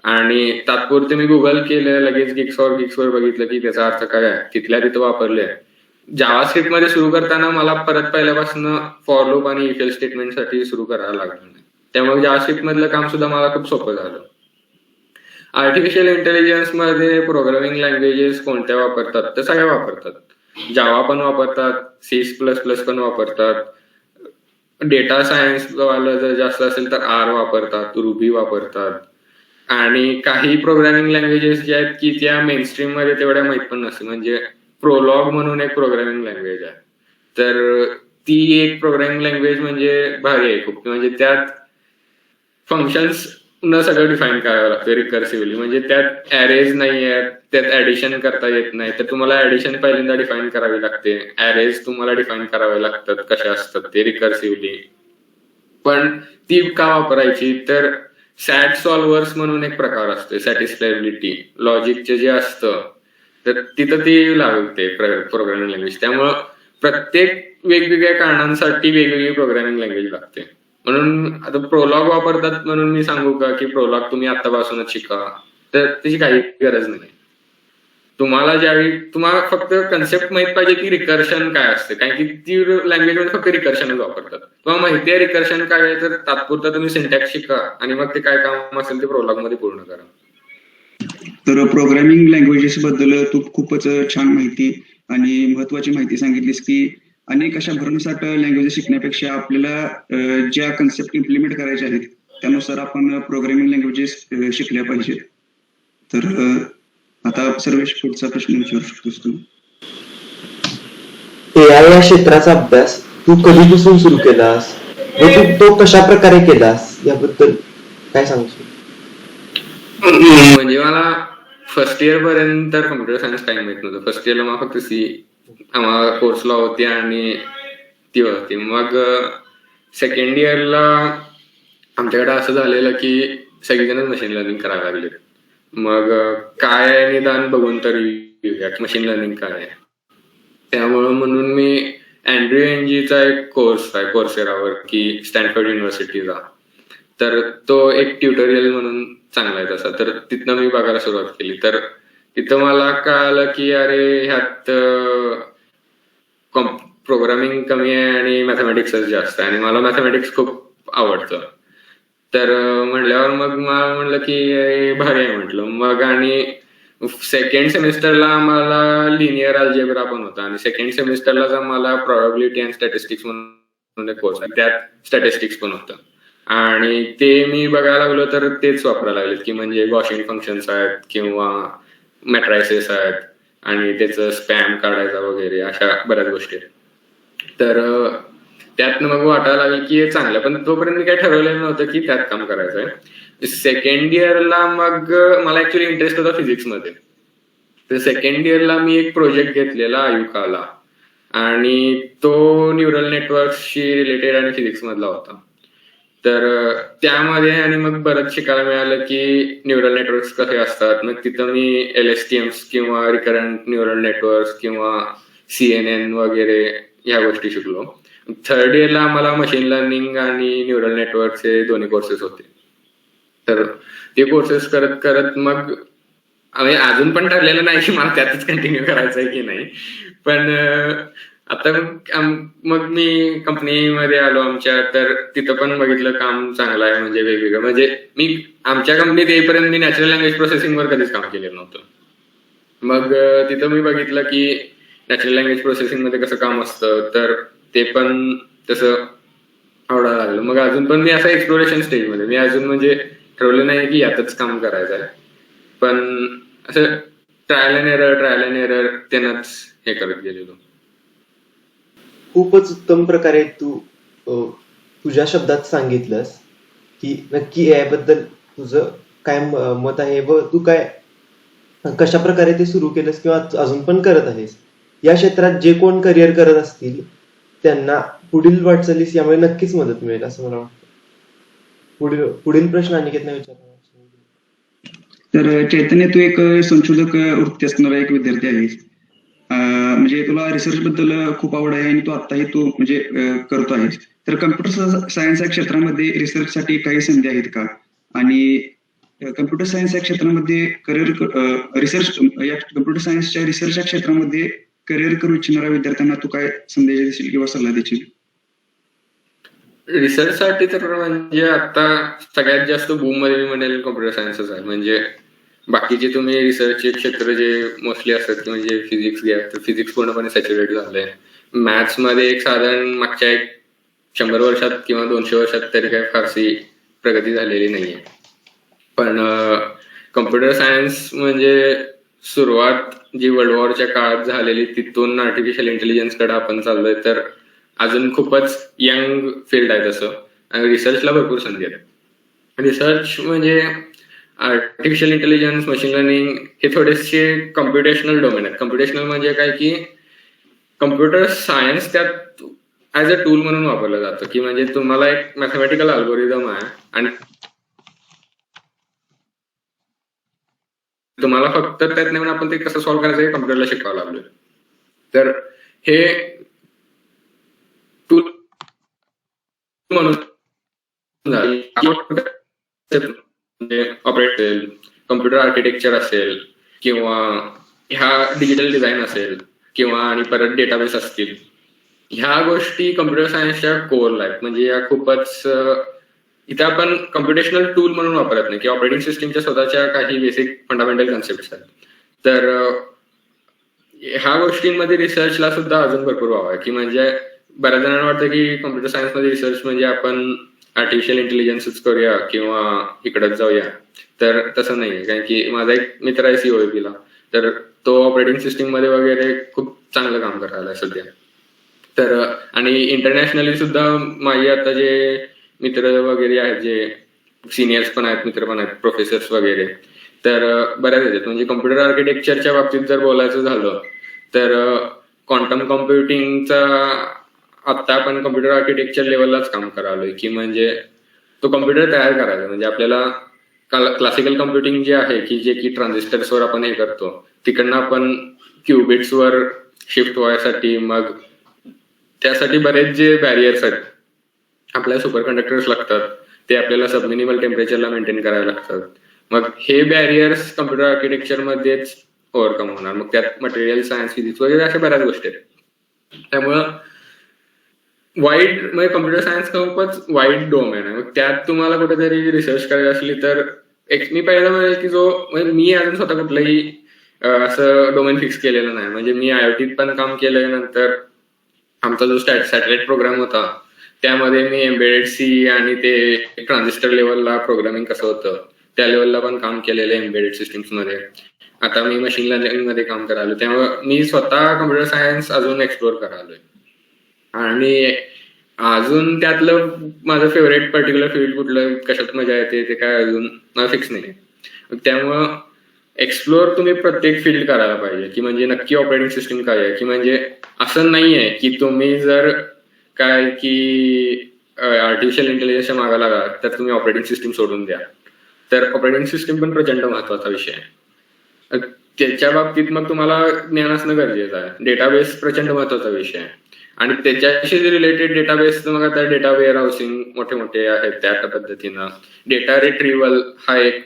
आणि तात्पुरते मी गुगल केलं, लगेच गिक्सवर बघितलं की त्याचा अर्थ काय आहे, तिथल्या तिथं वापरले. जावास्क्रिप्ट मध्ये सुरू करताना मला परत पहिल्यापासून फॉर लूप आणि इफ एल्स स्टेटमेंट साठी सुरू करायला लागलं नाही. त्यामुळे जावास्क्रिप्ट मधलं काम सुद्धा मला खूप सोपं झालं. आर्टिफिशियल इंटेलिजन्स मध्ये प्रोग्रामिंग लँग्वेजेस कोणत्या वापरतात तर सगळ्या वापरतात. जावा पण वापरतात, C++ पण वापरतात, डेटा सायन्स वाला जर जास्त असेल तर R वापरतात, रुबी वापरतात, आणि काही प्रोग्रामिंग लँग्वेजेस ज्या आहेत की त्या मेन स्ट्रीम मध्ये तेवढ्या माहित पण नसते. म्हणजे प्रोलॉग म्हणून एक प्रोग्रामिंग लँग्वेज आहे, तर ती एक प्रोग्रामिंग लँग्वेज म्हणजे भारी आहे खूप. म्हणजे त्यात फंक्शन्स न सगळं डिफाईन करावं लागतं रिकर्सिव्हली. म्हणजे त्यात ऍरेज नाही आहेत, त्यात ऍडिशन करता येत नाही, तर तुम्हाला ऍडिशन पहिल्यांदा डिफाईन करावी लागते, ऍरेज तुम्हाला डिफाईन करावे लागतात कशा असतात ते रिकर्सिव्हली. पण ती का वापरायची तर सॅट सॉल्व्हर्स म्हणून एक प्रकार असतो, सॅटिस्फायबिलिटी लॉजिकचे जे असतं, तर तिथं ती लागते प्रोग्रामिंग लँग्वेज. त्यामुळं प्रत्येक वेगवेगळ्या कारणांसाठी वेगवेगळी प्रोग्रामिंग लँग्वेज लागते. म्हणून आता प्रोलॉग वापरतात म्हणून मी सांगू का की प्रोलॉग तुम्ही आतापासूनच शिका, तर त्याची काही गरज नाही. तुम्हाला ज्यावेळी तुम्हाला फक्त कन्सेप्ट माहित पाहिजे की रिकर्शन काय असते, कारण की ती लँग्वेज मध्ये फक्त रिकर्शनच वापरतात. तुम्हाला माहिती आहे रिकर्शन काय आहे तर तात्पुरता तुम्ही सिंटॅक्स शिका, आणि मग ते काय काम असेल ते प्रोलॉग मध्ये पूर्ण करा. तर प्रोग्रामिंग लँग्वेजेस बद्दल तू खूपच छान माहिती आणि महत्वाची माहिती सांगितलीस की अनेक अशा भरमसाठ लँग्वेजेस शिकण्यापेक्षा आपल्याला ज्या कन्सेप्ट इम्प्लिमेंट करायचे आहेत त्यानुसार आपण प्रोग्रामिंग लँग्वेजेस शिकल्या पाहिजेत. तर आता सर्वेश पुढचा प्रश्न विचारू शकतोस तू. AI या क्षेत्राचा अभ्यास तू कधीपासून सुरू केलास व तू तो कशा प्रकारे केलास याबद्दल काय सांगशील? म्हणजे मला फर्स्ट इयर पर्यंत कम्प्युटर सायन्स काही माहित नव्हतं. फर्स्ट इयरला मला फक्त आम्हाला कोर्सला होती आणि ती होती. मग सेकंड इयरला आमच्याकडे असं झालेलं की सगळेजण मशीन लर्निंग करायला लागले. मग काय निदान बघून तरी मशीन लर्निंग काय आहे. त्यामुळं म्हणून मी अँड्र्यू एनजीचा एक कोर्स आहे कोर्सेरावर की स्टॅनफोर्ड युनिव्हर्सिटीचा, तर तो एक ट्युटोरियल म्हणून चांगला आहे तसा, तर तिथनं मी बघायला सुरुवात केली. तर तिथं मला कळालं की अरे ह्यात प्रोग्रामिंग कमी आहे आणि मॅथमॅटिक्सच जास्त आहे, आणि मला मॅथमॅटिक्स खूप आवडतं. तर म्हणल्यावर मग मला म्हणलं की भारी आहे म्हटलं. मग आणि सेकंड सेमिस्टरला आम्हाला लिनियर अल्जेब्रा पण होता, आणि सेकंड सेमिस्टरलाच आम्हाला प्रोबॅबिलिटी अँड स्टॅटिस्टिक्स म्हणून एक कोर्स आहे, त्यात स्टॅटिस्टिक्स पण होतं. आणि ते मी बघायला लागलो तर तेच वापरायला लागलेत की म्हणजे गॉसियन फंक्शन्स आहेत किंवा मॅट्रायसेस आहेत, आणि त्याचं स्पॅम काढायचा वगैरे अशा बऱ्याच गोष्टी आहेत. तर त्यातनं मग वाटायला लागलं की हे चांगलं, पण तोपर्यंत मी काय ठरवलेलं नव्हतं की त्यात काम करायचं आहे. सेकंड इयरला मग मला ऍक्च्युली इंटरेस्ट होता फिजिक्समध्ये, तर सेकंड इयरला मी एक प्रोजेक्ट घेतलेला आयुकाला, आणि तो न्यूरल नेटवर्कशी रिलेटेड आणि फिजिक्स मधला होता. तर त्यामध्ये आणि मग बरंच शिकायला मिळालं की न्यूरल नेटवर्क्स कसे असतात. मग तिथं मी LSTMs किंवा रिकरंट न्यूरल नेटवर्क्स किंवा CNN वगैरे ह्या गोष्टी शिकलो. थर्ड इयरला आम्हाला मशीन लर्निंग आणि न्यूरल नेटवर्कचे दोन्ही कोर्सेस होते. तर ते कोर्सेस करत करत मग आम्ही अजून पण ठरलेलं नाही की मला त्यातच कंटिन्यू करायचं आहे की नाही. पण आता मग मी कंपनीमध्ये आलो आमच्या, तर तिथं पण बघितलं काम चांगलं आहे, म्हणजे वेगवेगळं. म्हणजे मी आमच्या कंपनीत येईपर्यंत मी नॅचरल लँग्वेज प्रोसेसिंगवर कधीच काम केलेलं नव्हतं. मग तिथं मी बघितलं की नॅचरल लँग्वेज प्रोसेसिंग मध्ये कसं काम असतं, तर ते पण तसं आवडायला लागलं. मग अजून पण मी असं एक्सप्लोरेशन स्टेजमध्ये, मी अजून म्हणजे ठरवलं नाही की यातच काम करायचं आहे, पण असं ट्रायल अँड एरर त्यांनाच हे करत गेलेलो. खूपच उत्तम प्रकारे तू तुझ्या शब्दात सांगितलंस की नक्की याबद्दल तुझं काय मत आहे व तू काय कशा प्रकारे ते सुरू केलंस किंवा अजून पण करत आहेस. या क्षेत्रात जे कोण करिअर करत असतील त्यांना पुढील वाटचालीस यामुळे नक्कीच मदत मिळेल असं मला वाटतं. पुढील प्रश्न अनिकेतने विचारला. तर चैतन्य, तू एक संशोधक वृत्ती असणारा एक विद्यार्थी आहेस. म्हणजे तुला रिसर्च बद्दल खूप आवड आहे आणि तू म्हणजे करतो आहेस. तर कम्प्युटर सायन्स या क्षेत्रामध्ये रिसर्च साठी काही संधी आहेत का? आणि कम्प्युटर सायन्स या क्षेत्रामध्ये कम्प्युटर सायन्सच्या रिसर्च या क्षेत्रामध्ये करिअर करू इच्छिणाऱ्या विद्यार्थ्यांना तू काय संदेश देशील किंवा सल्ला देशील? रिसर्च साठी तर म्हणजे आता सगळ्यात जास्त बूम मध्ये मी म्हणेल कॉम्प्युटर सायन्सच आहे. म्हणजे बाकीचे तुम्ही रिसर्चचे क्षेत्र जे मोस्टली असतात की म्हणजे फिजिक्स घ्या, तर फिजिक्स पूर्णपणे सॅच्युरेट झालंय. मॅथ्स मध्ये एक साधारण मागच्या 100 वर्षात किंवा 200 वर्षात तरी काही फारशी प्रगती झालेली नाहीये. पण कम्प्युटर सायन्स म्हणजे सुरुवात जी वर्ल्ड वॉरच्या काळात झालेली, तिथून आर्टिफिशियल इंटेलिजन्स कडे आपण चाललोय. तर अजून खूपच यंग फील्ड आहे तसं, आणि रिसर्चला भरपूर संधी आहेत. रिसर्च म्हणजे आर्टिफिशियल इंटेलिजन्स, मशीन लर्निंग हे थोडेसे कम्प्युटेशनल डोमेन आहेत. कम्प्युटेशनल म्हणजे काय की कम्प्युटर सायन्स त्यात ऍज अ टूल म्हणून वापरलं जातं, की म्हणजे तुम्हाला एक मॅथमॅटिकल अल्गोरिदम आहे आणि तुम्हाला फक्त त्यात नेऊन आपण ते कसं सॉल्व्ह करायचं हे कम्प्युटरला शिकवावं लागलं. तर हे टूल म्हणून ऑपरेट असेल, कम्प्युटर आर्किटेक्चर असेल, किंवा ह्या डिजिटल डिझाईन असेल, किंवा आणि परत डेटाबेस असतील, ह्या गोष्टी कम्प्युटर सायन्सच्या कोअरला आहेत. म्हणजे या खूपच इथं आपण कम्प्युटेशनल टूल म्हणून वापरत नाही, की ऑपरेटिंग सिस्टीमच्या स्वतःच्या काही बेसिक फंडामेंटल कन्सेप्ट आहेत. तर ह्या गोष्टींमध्ये रिसर्चला सुद्धा अजून भरपूर वाव आहे. की म्हणजे बऱ्याच जणांना वाटतं की कम्प्युटर सायन्स मध्ये रिसर्च म्हणजे आपण आर्टिफिशियल इंटेलिजन्सच करूया किंवा इकडच जाऊया, तर तसं नाहीये. कारण की माझा एक मित्र आहे सीओएपीला, तर तो ऑपरेटिंग सिस्टीम मध्ये वगैरे खूप चांगलं काम करायला सध्या. तर आणि इंटरनॅशनली सुद्धा माझे आता जे मित्र वगैरे आहेत, जे सिनियर्स पण आहेत, मित्र पण आहेत, प्रोफेसर्स वगैरे, तर बऱ्याच आहेत. म्हणजे कम्प्युटर आर्किटेक्चरच्या बाबतीत जर बोलायचं झालं तर क्वांटम कम्प्युटिंगचा आता आपण कम्प्युटर आर्किटेक्चर लेवललाच काम करालोय. की म्हणजे तो कम्प्युटर तयार करायचा, म्हणजे आपल्याला क्लासिकल कम्प्युटिंग जे आहे की जे की ट्रान्झिस्टर्सवर आपण हे करतो, तिकडनं आपण क्युबिट्सवर शिफ्ट व्हायसाठी मग त्यासाठी बरेच जे बॅरियर्स आहेत, आपल्याला सुपर कंडक्टर्स लागतात, ते आपल्याला सबमिनिमल टेम्परेचरला मेंटेन करायला लागतात. मग हे बॅरियर्स कम्प्युटर आर्किटेक्चर मध्येच ओव्हरकम होणार. मग त्यात मटेरियल सायन्स, फिजिक्स वगैरे अशा बऱ्याच गोष्टी आहेत. त्यामुळं वाईड म्हणजे कम्प्युटर सायन्स खूपच वाईड डोमेन आहे. मग त्यात तुम्हाला कुठेतरी रिसर्च करायची असली तर एक मी पहिला म्हणेल की जो म्हणजे मी अजून स्वतः कुठलंही असं डोमेन फिक्स केलेलं नाही. म्हणजे मी आयओटीत पण काम केलंय. नंतर आमचा जो सॅटेलाइट प्रोग्राम होता त्यामध्ये मी एम्बेडेड सी आणि ते ट्रान्झिस्टर लेवलला प्रोग्रामिंग कसं होतं त्या लेवलला पण काम केलेलं आहे एम्बेडेड सिस्टीम्स मध्ये. आता मी मशीन लर्निंग मध्ये काम करायलो, त्यामुळे मी स्वतः कम्प्युटर सायन्स अजून एक्सप्लोर करालोय. आणि अजून त्यातलं माझं फेवरेट पर्टिक्युलर फील्ड कुठलं, कशात मजा येते ते काय अजून मला फिक्स नाही. त्यामुळं एक्सप्लोर तुम्ही प्रत्येक फील्ड करायला पाहिजे. की म्हणजे नक्की ऑपरेटिंग सिस्टीम काय आहे, की म्हणजे असं नाहीये की तुम्ही जर काय की आर्टिफिशियल इंटेलिजन्सच्या मागा लागा तर तुम्ही ऑपरेटिंग सिस्टीम सोडून द्या. तर ऑपरेटिंग सिस्टीम पण प्रचंड महत्वाचा विषय आहे. त्याच्या बाबतीत मग तुम्हाला ज्ञान असणं गरजेचं आहे. डेटाबेस प्रचंड महत्वाचा विषय आहे. आणि त्याच्याशी रिलेटेड डेटाबेस मग आता डेटा वेअर हाऊसिंग मोठे मोठे आहेत त्या पद्धतीनं. डेटा रिट्रीव्हल हा एक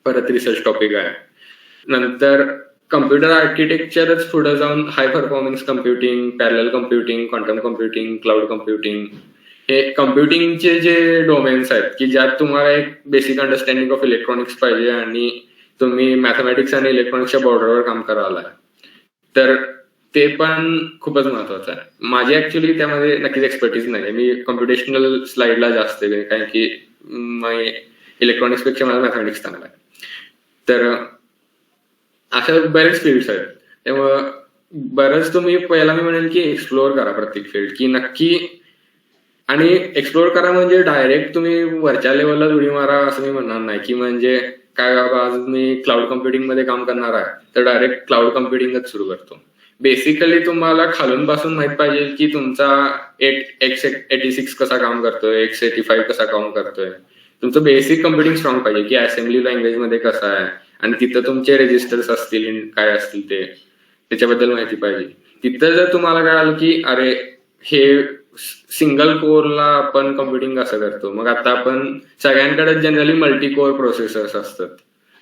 परत रिसर्च टॉपिक आहे. नंतर कम्प्युटर आर्किटेक्चरच पुढे जाऊन high performance computing, parallel computing, quantum computing, cloud computing हे कम्प्युटिंगचे जे डोमेन्स आहेत की ज्यात तुम्हाला एक बेसिक अंडरस्टँडिंग ऑफ इलेक्ट्रॉनिक्स पाहिजे आणि तुम्ही मॅथमॅटिक्स आणि इलेक्ट्रॉनिक्सच्या बॉर्डरवर काम करायला तर ते पण खूपच महत्वाचं आहे. माझी ऍक्च्युली त्यामध्ये नक्कीच एक्सपर्टीज नाही. मी कम्प्युटेशनल स्लाइडला जास्त आहे कारण की इलेक्ट्रॉनिक्स पेक्षा मला मॅथमॅटिक्स चांगला आहे. तर अशा बरेच फील्ड्स आहेत. त्यामुळं बरंच तुम्ही पहिला मी म्हणेल की एक्सप्लोअर करा प्रत्येक फील्ड की नक्की. आणि एक्सप्लोअर करा म्हणजे डायरेक्ट तुम्ही वरच्या लेवलला उडी मारा असं मी म्हणणार नाही की म्हणजे काय बाबा आज मी क्लाउड कम्प्युटिंग मध्ये काम करणार आहे तर डायरेक्ट क्लाउड कम्प्युटिंगच सुरू करतो. बेसिकली तुम्हाला खालून पासून माहित पाहिजे की तुमचा x86 कसा काम करतोय, x85 कसा काम करतोय. तुमचं बेसिक कम्प्युटिंग स्ट्रॉंग पाहिजे की असेंब्ली लँग्वेज मध्ये कसं आहे आणि तिथं तुमचे रेजिस्टर्स असतील काय असतील ते त्याच्याबद्दल माहिती पाहिजे. तिथं जर तुम्हाला काय आलं की अरे हे सिंगल कोअरला आपण कम्प्युटिंग कसं करतो, मग आता आपण सगळ्यांकडे जनरली मल्टी कोअर प्रोसेसर्स असतात.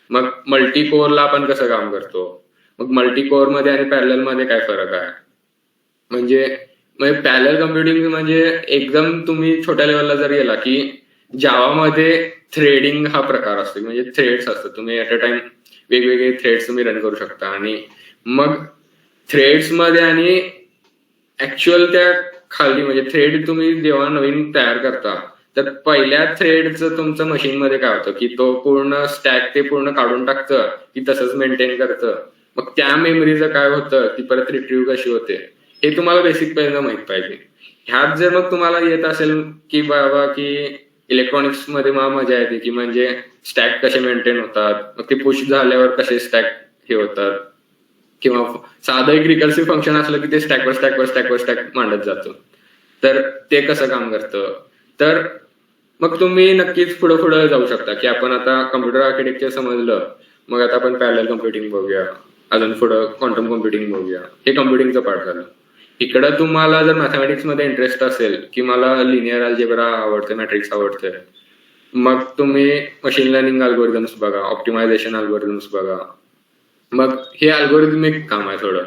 मग मल्टी कोअरला आपण कसं काम करतो, मग मल्टी कोअर मध्ये आणि पॅरलल मध्ये काय फरक आहे. म्हणजे पॅरलल कम्प्युटिंग म्हणजे एकदम तुम्ही छोट्या लेवलला जर गेला की जावामध्ये थ्रेडिंग हा प्रकार असतो. म्हणजे थ्रेड्स असतात, तुम्ही ऍट अ टाइम वेगवेगळे थ्रेड्स तुम्ही रन करू शकता आणि मग थ्रेड्स मध्ये आणि ऍक्च्युअल त्या खाली म्हणजे थ्रेड तुम्ही जेव्हा नवीन तयार करता तर पहिल्या थ्रेडचं तुमचं मशीन मध्ये काय होतं की तो पूर्ण स्टॅक ते पूर्ण काढून टाकतं की तसंच मेंटेन करतं. मग त्या मेमरीचं काय होतं ती परत रिट्रीव्ह कशी होते हे तुम्हाला बेसिक पहिल्यांदा माहित पाहिजे. ह्यात जर मग तुम्हाला येत असेल की बाबा की इलेक्ट्रॉनिक्स मध्ये मला मजा येते की म्हणजे स्टॅक कसे मेंटेन होतात, मग ते पुश झाल्यावर कसे स्टॅक हे होतात किंवा साधं एक रिकर्सिव्ह फंक्शन असलं की ते स्टॅक मांडत जातं तर ते कसं काम करतं. तर मग तुम्ही नक्कीच पुढे जाऊ शकता की आपण आता कम्प्युटर आर्किटेक्चर समजलं, मग आता आपण पॅरलल कम्प्युटिंग बघूया, अजून पुढं क्वांटम कम्प्युटिंग बघूया. हे कम्प्युटिंगचं पार्ट झालं. इकडं तुम्हाला जर मॅथमॅटिक्स मध्ये इंटरेस्ट असेल की मला लिनियर अल्जेब्रा आवडतं, मॅट्रिक्स आवडतं, मग तुम्ही मशीन लर्निंग अल्गोरिदम्स बघा, ऑप्टिमायझेशन अल्गोरिदम्स बघा. मग हे अल्गोरिदमिक काम आहे थोडं.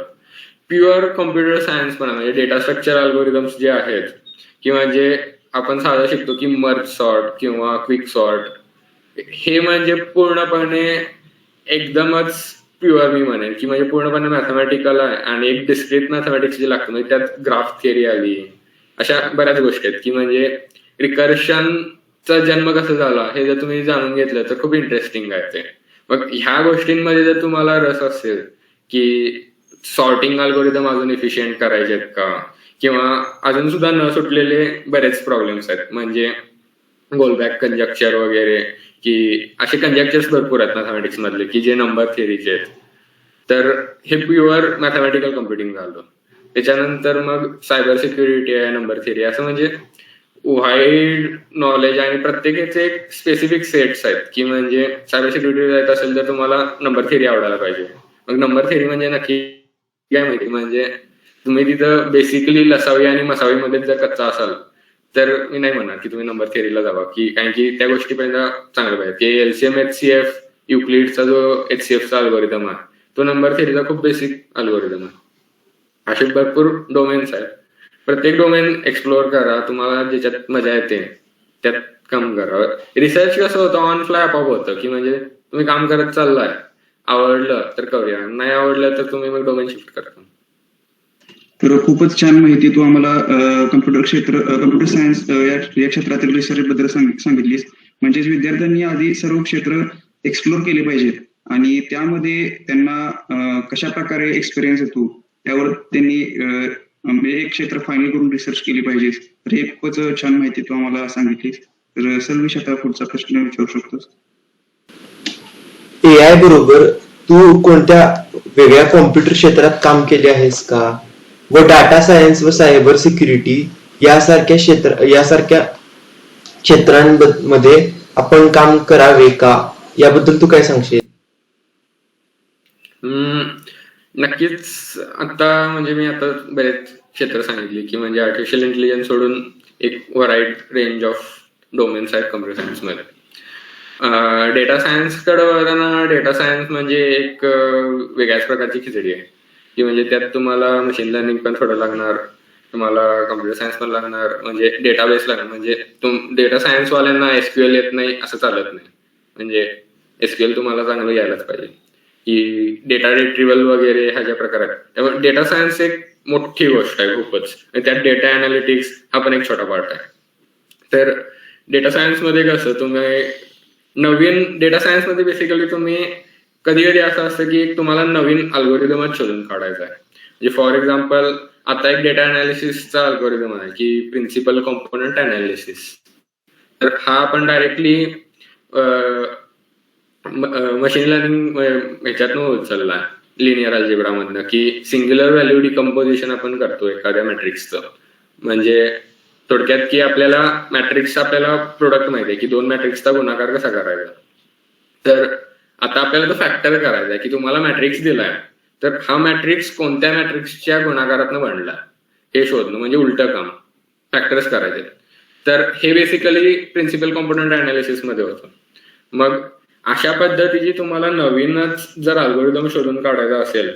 प्युअर कम्प्युटर सायन्स पण आहे म्हणजे डेटा स्ट्रक्चर अल्गोरिदम्स जे आहेत किंवा जे आपण साधं शिकतो की मर्ज सॉर्ट किंवा क्विक सॉर्ट हे म्हणजे पूर्णपणे एकदमच प्युअर मी म्हणेन की म्हणजे पूर्णपणे मॅथमॅटिकल आहे आणि एक डिस्क्रीट मॅथमॅटिक्स जे लागतं म्हणजे त्यात ग्राफ थिअरी आली, अशा बऱ्याच गोष्टी आहेत की म्हणजे रिकर्शनचा जन्म कसा झाला हे जर तुम्ही जाणून घेतलं तर खूप इंटरेस्टिंग आहे ते. मग ह्या गोष्टींमध्ये जर तुम्हाला रस असेल की सॉर्टिंग अल्गोरिदम अजून इफिशियंट करायचे आहेत का किंवा अजून सुद्धा न सुटलेले बरेच प्रॉब्लेम्स आहेत म्हणजे गोलबॅक कंजक्चर वगैरे की असे कंजक्चर्स भरपूर आहेत मॅथमॅटिक्स मधले की जे नंबर थिअरीचे आहेत. तर हे प्युअर मॅथमॅटिकल कम्प्युटिंग झालं. त्याच्यानंतर मग सायबर सिक्युरिटी आहे, नंबर थिअरी, असं म्हणजे वाईड नॉलेज आणि प्रत्येकाचे एक स्पेसिफिक सेट्स आहेत की म्हणजे सायबर सिक्युरिटी जायचं असेल तर तुम्हाला नंबर थिअरी आवडायला पाहिजे. मग नंबर थिअरी म्हणजे नक्की काय माहिती म्हणजे तुम्ही तिथं बेसिकली लसावी आणि मसावीमध्ये जर कच्चा असाल तर मी नाही म्हणणार की तुम्ही नंबर थिअरीला जावा की कारण की त्या गोष्टी पहिल्यांदा चांगल्या पाहिजे की एलसीएम HCF युक्लिडचा जो HCFचा अल्गोरिदम आहे तो नंबर थिअरीचा खूप बेसिक अल्गोरिदम आहे. असे भरपूर डोमेन्स आहेत. प्रत्येक डोमेन एक्सप्लोअर करा, तुम्हाला ज्याच्यात मजा येते त्यात काम करा. रिसर्च कसं होतं ऑन फ्लाय आपोआप होतं की म्हणजे तुम्ही काम करत चाललाय, आवडलं तर करूया, नाही आवडलं तर तुम्ही मग डोमेन शिफ्ट करता. तर खूपच छान माहिती तू आम्हाला कम्प्युटर सायन्स या क्षेत्रातील रिसर्च बद्दल सांगितलीस. म्हणजेच विद्यार्थ्यांनी आधी सर्व क्षेत्र एक्सप्लोर केले पाहिजेत आणि त्यामध्ये त्यांना कशा प्रकारे एक्सपिरियन्स येतो त्यावर त्यांनी एक क्षेत्र फायनल करून रिसर्च केली पाहिजे. तर हे खूपच छान माहिती तू आम्हाला सांगितलीस. तर सर्वेश आता पुढचा प्रश्न विचारू शकतोस. AI बरोबर तू कोणत्या वेगळ्या कॉम्प्युटर क्षेत्रात काम केले आहेस का, व डाटा सायन्स व सायबर सिक्युरिटी यासारख्या क्षेत्रांमध्ये आपण काम करावे का, याबद्दल तू काय सांगशील? नक्कीच. आता म्हणजे मी आता बरेच क्षेत्र सांगितली की म्हणजे आर्टिफिशियल इंटेलिजन्स सोडून एक व्हराईड रेंज ऑफ डोमेन्स आहेत कम्प्युटर सायन्समध्ये. डेटा सायन्सकडे बघताना डेटा सायन्स म्हणजे एक वेगळ्याच प्रकारची खिचडी आहे की म्हणजे त्यात तुम्हाला मशीन लर्निंग पण थोडं लागणार, तुम्हाला कम्प्युटर सायन्स पण लागणार, म्हणजे डेटाबेस लागणार. म्हणजे डेटा सायन्स वाल्यांना SQL येत नाही असं चालत नाही. म्हणजे SQL तुम्हाला चांगलं यायलाच पाहिजे की डेटा रिट्रिव्हल वगैरे ह्या ज्या प्रकार आहेत. त्यामुळे डेटा सायन्स एक मोठी गोष्ट आहे खूपच, आणि त्यात डेटा अनालिटिक्स हा पण एक छोटा पार्ट आहे. तर डेटा सायन्स मध्ये कसं तुम्ही नवीन डेटा सायन्स मध्ये बेसिकली तुम्ही कधी कधी असं असतं की तुम्हाला नवीन अल्गोरिदमच शोधून काढायचा आहे. म्हणजे फॉर एक्झाम्पल आता एक डेटा अनालिसिसचा अल्गोरिदम आहे की प्रिन्सिपल कॉम्पोनंट अनालिसिस. तर हा आपण डायरेक्टली मशीन लर्निंग ह्याच्यातनं होत चालला लिनियर अल्जेब्रा मधनं की सिंग्युलर व्हॅल्यू डिकम्पोजिशन आपण करतो एखाद्या मॅट्रिक्सचं. म्हणजे थोडक्यात की आपल्याला आपल्याला प्रोडक्ट माहिती आहे की 2 मॅट्रिक्सचा गुणाकार कसा करायचा. तर आता आपल्याला तो फॅक्टर करायचा आहे की तुम्हाला मॅट्रिक्स दिलाय, तर हा मॅट्रिक्स कोणत्या मॅट्रिक्सच्या गुणाकारातनं बनला हे शोधणं म्हणजे उलटं काम, फॅक्टर्स करायचे. तर हे बेसिकली प्रिन्सिपल कॉम्पोनंट अनालिसिस मध्ये होतं. मग अशा पद्धतीची तुम्हाला नवीनच जर अल्गोरिदम शोधून काढायचा असेल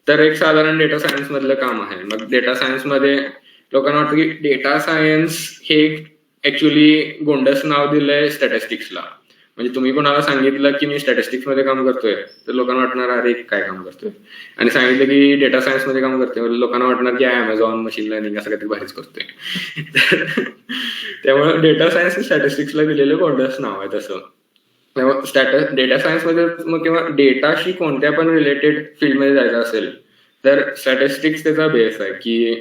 तर एक साधारण डेटा सायन्स मधलं काम आहे. मग डेटा सायन्स मध्ये लोकांना वाटतं की डेटा सायन्स हे ऍक्च्युली गोंडस नाव दिलंय स्टॅटिस्टिक्सला. म्हणजे तुम्ही कोणाला सांगितलं की मी स्टॅटिस्टिक्स मध्ये काम करतोय तर लोकांना वाटणार अरे काय काम करतोय, आणि सांगितलं की डेटा सायन्स मध्ये काम करतोय लोकांना वाटणार की अमेझॉन मशीन लर्निंग असं काहीतरी भारीच करतोय. त्यामुळे डेटा सायन्स स्टॅटिस्टिक्सला दिलेलं गोंडस नाव आहे तसं. डेटा सायन्स मध्ये मग किंवा डेटाशी कोणत्या पण रिलेटेड फील्डमध्ये जायचं असेल तर स्टॅटिस्टिक्स त्याचा बेस आहे की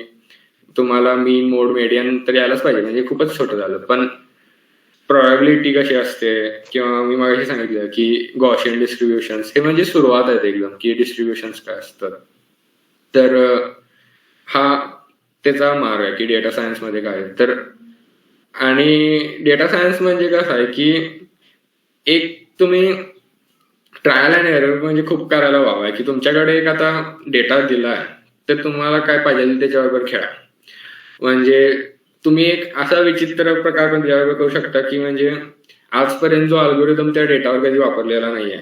तुम्हाला मीन मोड मेडियन तर यायलाच पाहिजे. म्हणजे खूपच छोटं झालं, पण प्रोबॅबिलिटी कशी असते किंवा मी मागाशी सांगितलं की गॉशियन डिस्ट्रीब्युशन्स हे म्हणजे सुरुवात आहे एकदम की डिस्ट्रीब्युशन्स काय असतात. तर हा त्याचा मार्ग आहे की डेटा सायन्स मध्ये काय आहे. तर आणि डेटा सायन्स म्हणजे कसं आहे की एक तुम्ही ट्रायल अँड एरर म्हणजे खूप करायला वाव आहे की तुमच्याकडे एक आता डेटा दिलाय तर तुम्हाला काय पाहिजे त्याच्याबरोबर खेळा. म्हणजे तुम्ही एक असा विचित्र प्रकार पण त्याच्याबरोबर करू शकता की म्हणजे आजपर्यंत जो अल्गोरिदम त्या डेटावर कधी वापरलेला नाहीये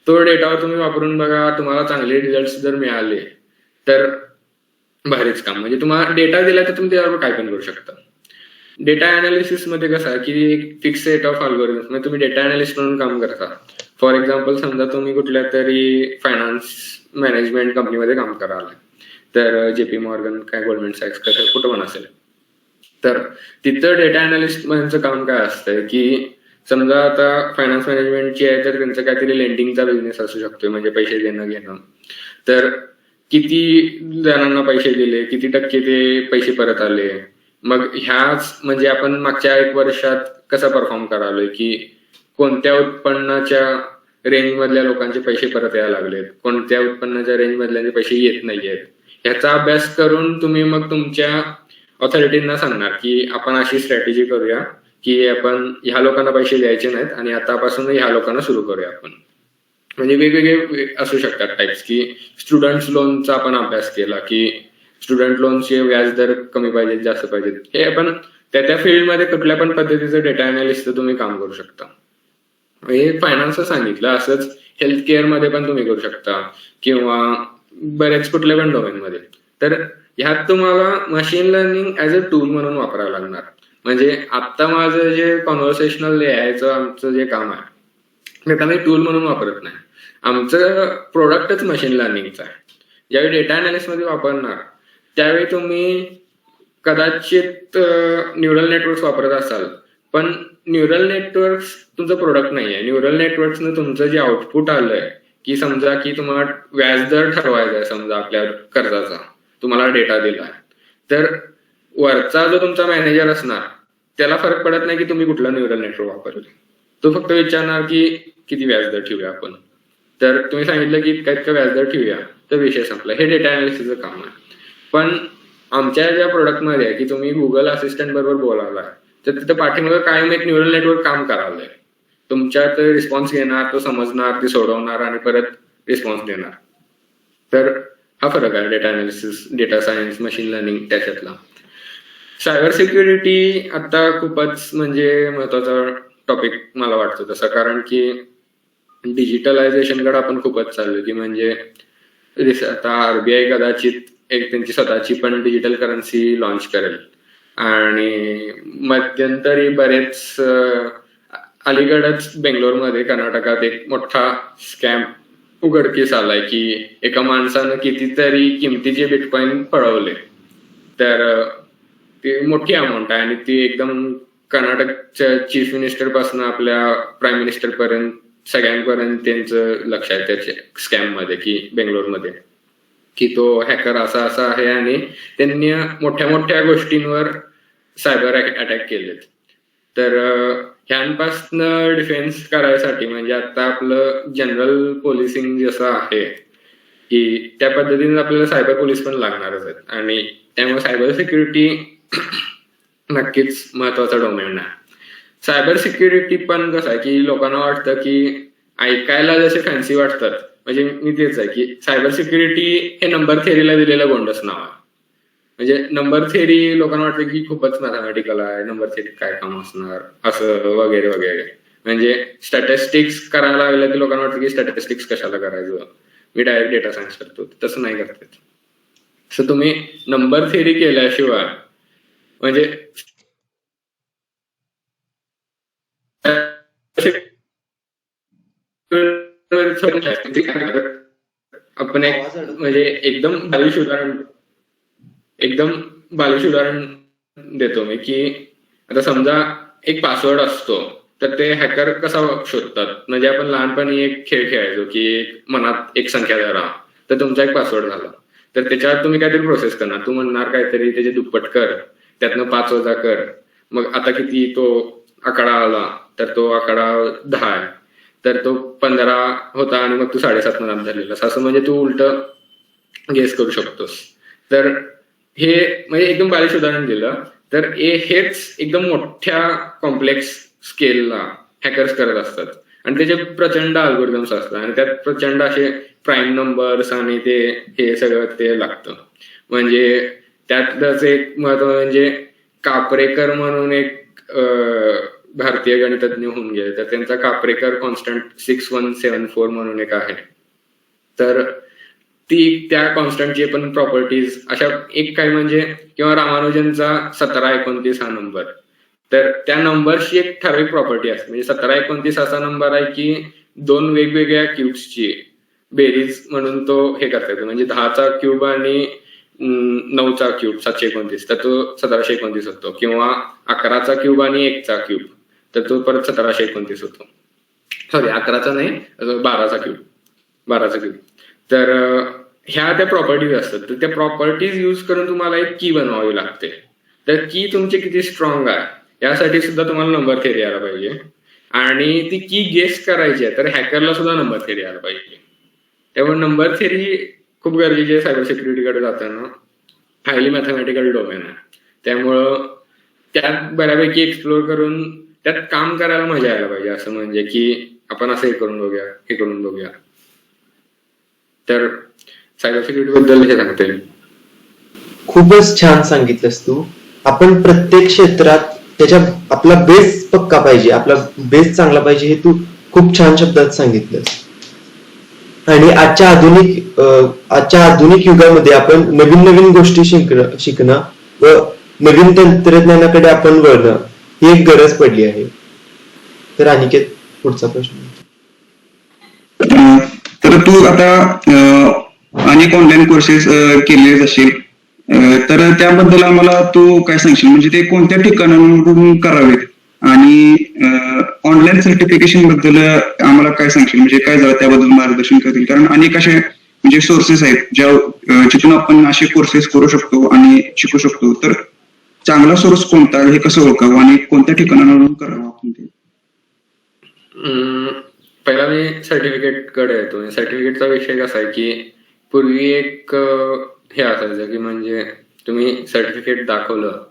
तो डेटावर तुम्ही वापरून बघा, तुम्हाला चांगले रिझल्ट जर मिळाले तर भारीच काम. म्हणजे तुम्हाला डेटा दिला तर तुम्ही त्याच्यावर काय पण करू शकता. डेटा अनालिसिस मध्ये कसं आहे की एक फिक्स सेट ऑफ अल्गोरिदम्स म्हणजे तुम्ही डेटा अनालिस्ट म्हणून काम करता. फॉर एक्झाम्पल समजा तुम्ही कुठल्या तरी फायनान्स मॅनेजमेंट कंपनीमध्ये काम करायला, तर JP मॉर्गन काय गोल्डमॅन सॅक्स कुठं पण असेल, तर तिथं डेटा अनालिस्ट म्हणचं काम काय असतं की समजा आता फायनान्स मॅनेजमेंटची आहे तर त्यांचं काहीतरी लेंडिंगचा बिझनेस असू शकतो, म्हणजे पैसे देणं घेणं. तर किती जणांना पैसे दिले, किती टक्के ते पैसे परत आले, मग ह्याच म्हणजे आपण मागच्या 1 वर्षात कसा परफॉर्म करालोय की कोणत्या उत्पन्नाच्या रेंज मधल्या लोकांचे पैसे परत यायला लागलेत, कोणत्या उत्पन्नाच्या रेंज मधल्यांचे पैसे येत नाहीयेत, ह्याचा अभ्यास करून तुम्ही मग तुमच्या ऑथॉरिटींना सांगणार की आपण अशी स्ट्रॅटेजी करूया की आपण ह्या लोकांना पैसे द्यायचे नाहीत आणि आतापासून ह्या लोकांना सुरू करूया आपण. म्हणजे वेगवेगळे असू शकतात टाइप्स की स्टुडंट्स लोनचा आपण अभ्यास केला की स्टुडंट लोनचे व्याजदर कमी पाहिजेत जास्त पाहिजेत, हे आपण त्या फील्डमध्ये कुठल्या पण पद्धतीचं डेटा अनालिस्ट तुम्ही काम करू शकता. हे फायनान्सचं सांगितलं, असंच हेल्थ केअर मध्ये पण तुम्ही करू शकता किंवा बरेच कुठल्या पण डोमेन मध्ये. तर ह्यात तुम्हाला machine learning as a tool म्हणून वापरायला लागणार. म्हणजे आता माझं जे कॉन्व्हर्सेशनल एआयचं आमचं जे काम आहे ते आम्ही टूल म्हणून वापरत नाही. आमचं प्रोडक्टच मशीन लर्निंगचं आहे. ज्यावेळी डेटा अनालिस्ट मध्ये वापरणार त्यावेळी तुम्ही कदाचित न्यूरल नेटवर्क्स वापरत असाल, पण न्यूरल नेटवर्क्स तुमचं प्रोडक्ट नाही आहे. न्यूरल नेटवर्क्सनं तुमचं जे आउटपुट आलंय की समजा की तुम्हाला व्याजदर ठरवायचा आहे, समजा आपल्या कर्जाचा तुम्हाला डेटा दिलाय, तर वरचा जो तुमचा मॅनेजर असणार त्याला फरक पडत नाही की तुम्ही कुठला न्यूरल नेटवर्क वापरले. तो फक्त विचारणार की किती व्याजदर ठेवूया आपण. तर तुम्ही सांगितलं की इतका व्याजदर ठेवूया तर विषय संपला. हे डेटा अनालिसिसचं काम आहे. पण आमच्या ज्या प्रोडक्टमध्ये आहे की तुम्ही गुगल असिस्टंट बरोबर बोलायला तर तिथं पाठीमागं कायम एक न्यूरल नेटवर्क काम करायलंय. तुमच्यात रिस्पॉन्स घेणार, तो समजणार, ते सोडवणार आणि परत रिस्पॉन्स देणार. तर हा फरक आहे data analysis, data science, machine learning त्याच्यातला. सायबर सिक्युरिटी आता खूपच म्हणजे महत्वाचा टॉपिक मला वाटतो तसा, कारण की डिजिटलायझेशनकडे आपण खूपच चाललो, की म्हणजे आता आरबीआय कदाचित एक त्यांची स्वतःची पण डिजिटल करन्सी लॉन्च करेल. आणि मध्यंतरी बरेच अलीकडच बेंगलोरमध्ये कर्नाटकात एक मोठा स्कॅम उघडकीस आलाय, की एका माणसानं कितीतरी किमतीचे बिटकॉइन पळवले. तर ती मोठी अमाऊंट आहे आणि ती एकदम कर्नाटकच्या चीफ मिनिस्टर पासून आपल्या प्राईम मिनिस्टर पर्यंत सगळ्यांपर्यंत त्यांचं लक्ष आहे त्याच्या स्कॅम मध्ये, की बेंगलोरमध्ये, की तो हॅकर असा असा आहे आणि त्यांनी मोठ्या मोठ्या गोष्टींवर सायबर अटॅक केलेत. तर ह्यांपासनं डिफेन्स करायसाठी म्हणजे आता आपलं जनरल पोलिसिंग जसं आहे, की त्या पद्धतीने आपल्याला सायबर पोलीस पण लागणारच आहेत. आणि त्यामुळे सायबर सिक्युरिटी नक्कीच महत्वाचा डोमेन आहे. सायबर सिक्युरिटी पण कसं आहे, की लोकांना वाटतं की ऐकायला जसे फॅन्सी वाटतात, म्हणजे मी तेच आहे की सायबर सिक्युरिटी हे नंबर थेअरीला दिलेलं गोंडस नाव आहे. म्हणजे नंबर थेअरी लोकांना वाटतं की खूपच मॅथमॅटिकल आहे, नंबर थेअरी काय काम असणार असं वगैरे वगैरे. म्हणजे स्टॅटिस्टिक्स करायला लागलं की लोकांना वाटतं की स्टॅटिस्टिक्स कशाला करायचं, मी डायरेक्ट डेटा सायन्स करतो. तसं नाही करता येत. सो तुम्ही नंबर थेअरी केल्याशिवाय म्हणजे आपण एक आवाज अडकतो. म्हणजे एकदम बालिश उदाहरण देतो मी, की आता समजा एक पासवर्ड असतो, तर ते हॅकर कसा शोधतात. म्हणजे आपण लहानपणी एक खेळ खेळायचो, की मनात एक संख्या धरा, तर तुमचा एक पासवर्ड झाला. तर त्याच्यावर तुम्ही काहीतरी प्रोसेस करणार, तू म्हणणार काहीतरी त्याचे दुप्पट कर, त्यातनं 5 वजा कर, मग आता किती तो आकडा आला, तर तो आकडा 10 आहे, तर तो 15 होता आणि मग तू 7.5 मनात धरलेलास, असं म्हणजे तू उलट गेस करू शकतोस. तर हे म्हणजे एकदम बालिश उदाहरण दिलं. तर हेच एकदम मोठ्या कॉम्प्लेक्स स्केलला हॅकर्स करत असतात आणि त्याचे प्रचंड अल्गोरिदम्स असतात आणि त्यात प्रचंड असे प्राईम नंबर्स आणि ते हे सगळं ते लागतं. म्हणजे त्यातलंच एक महत्व म्हणजे कापरेकर म्हणून एक भारतीय गणितज्ञ होऊन गेले, तर त्यांचा कापरेकर कॉन्स्टंट 6174 म्हणून एक आहे. तर ती त्या कॉन्स्टंटचे पण प्रॉपर्टीज अशा एक काही म्हणजे, किंवा रामानुजनचा 1729 हा नंबर, तर त्या नंबरची एक ठराविक प्रॉपर्टी असते. म्हणजे 1729 असा नंबर आहे की 2 वेगवेगळ्या क्यूब्सची बेरीज म्हणून तो हे करता येतो. म्हणजे 10चा क्यूब आणि 9चा क्यूब 729, तर तो 1729 होतो. किंवा 11चा क्यूब आणि 1चा क्यूब, तर तो परत 1729 होतो. सॉरी 11चा नाही, 12चा क्यूब. तर ह्या त्या प्रॉपर्टीज असतात. तर त्या प्रॉपर्टीज यूज करून तुम्हाला एक की बनवावी लागते. तर की तुमची किती स्ट्रॉंग आहे यासाठी सुद्धा तुम्हाला नंबर थेअरी यायला पाहिजे. आणि ती की गेस करायची आहे, तर हॅकरला सुद्धा नंबर थेअरी यायला पाहिजे. त्यामुळे नंबर थेअरी खूप गरजेची आहे सायबर सिक्युरिटीकडे जाताना. हायली मॅथमॅटिकल डोमेन आहे, त्यामुळं त्यात बऱ्यापैकी एक्सप्लोर करून त्यात काम करायला मजा यायला पाहिजे. असं म्हणजे की आपण असं हे करून बघूया. तर सायबर सिक्युरिटी बद्दल हे सांगते. खूपच छान सांगितलंस तू. आपण प्रत्येक क्षेत्रात त्याच्या आपला बेस पक्का पाहिजे, आपला बेस चांगला पाहिजे, हे तू खूप छान शब्दात सांगितलंस. आणि आजच्या आधुनिक युगामध्ये आपण नवीन नवीन गोष्टी शिकणं व नवीन तंत्रज्ञानाकडे आपण वळणं ही एक गरज पडली आहे. तर अनिकेत, पुढचा प्रश्न. तर तू आता अनेक ऑनलाईन कोर्सेस केले असशील, तर त्याबद्दल आम्हाला तू काय सांगशील? म्हणजे ते कोणत्या ठिकाणांवरून करावेत आणि ऑनलाईन सर्टिफिकेशन बद्दल आम्हाला काय सांगशील? म्हणजे काय झालं त्याबद्दल मार्गदर्शन करतील, कारण अनेक असे म्हणजे सोर्सेस आहेत जिथून आपण असे कोर्सेस करू शकतो आणि शिकू शकतो. तर चांगला सोर्स कोणता, हे कसं ओळखावं आणि कोणत्या ठिकाणावरून करावं आपण ते? पहिला मी सर्टिफिकेट कडे येतो. सर्टिफिकेटचा विषय कसा आहे की पूर्वी एक हे असायचं की म्हणजे तुम्ही सर्टिफिकेट दाखवलं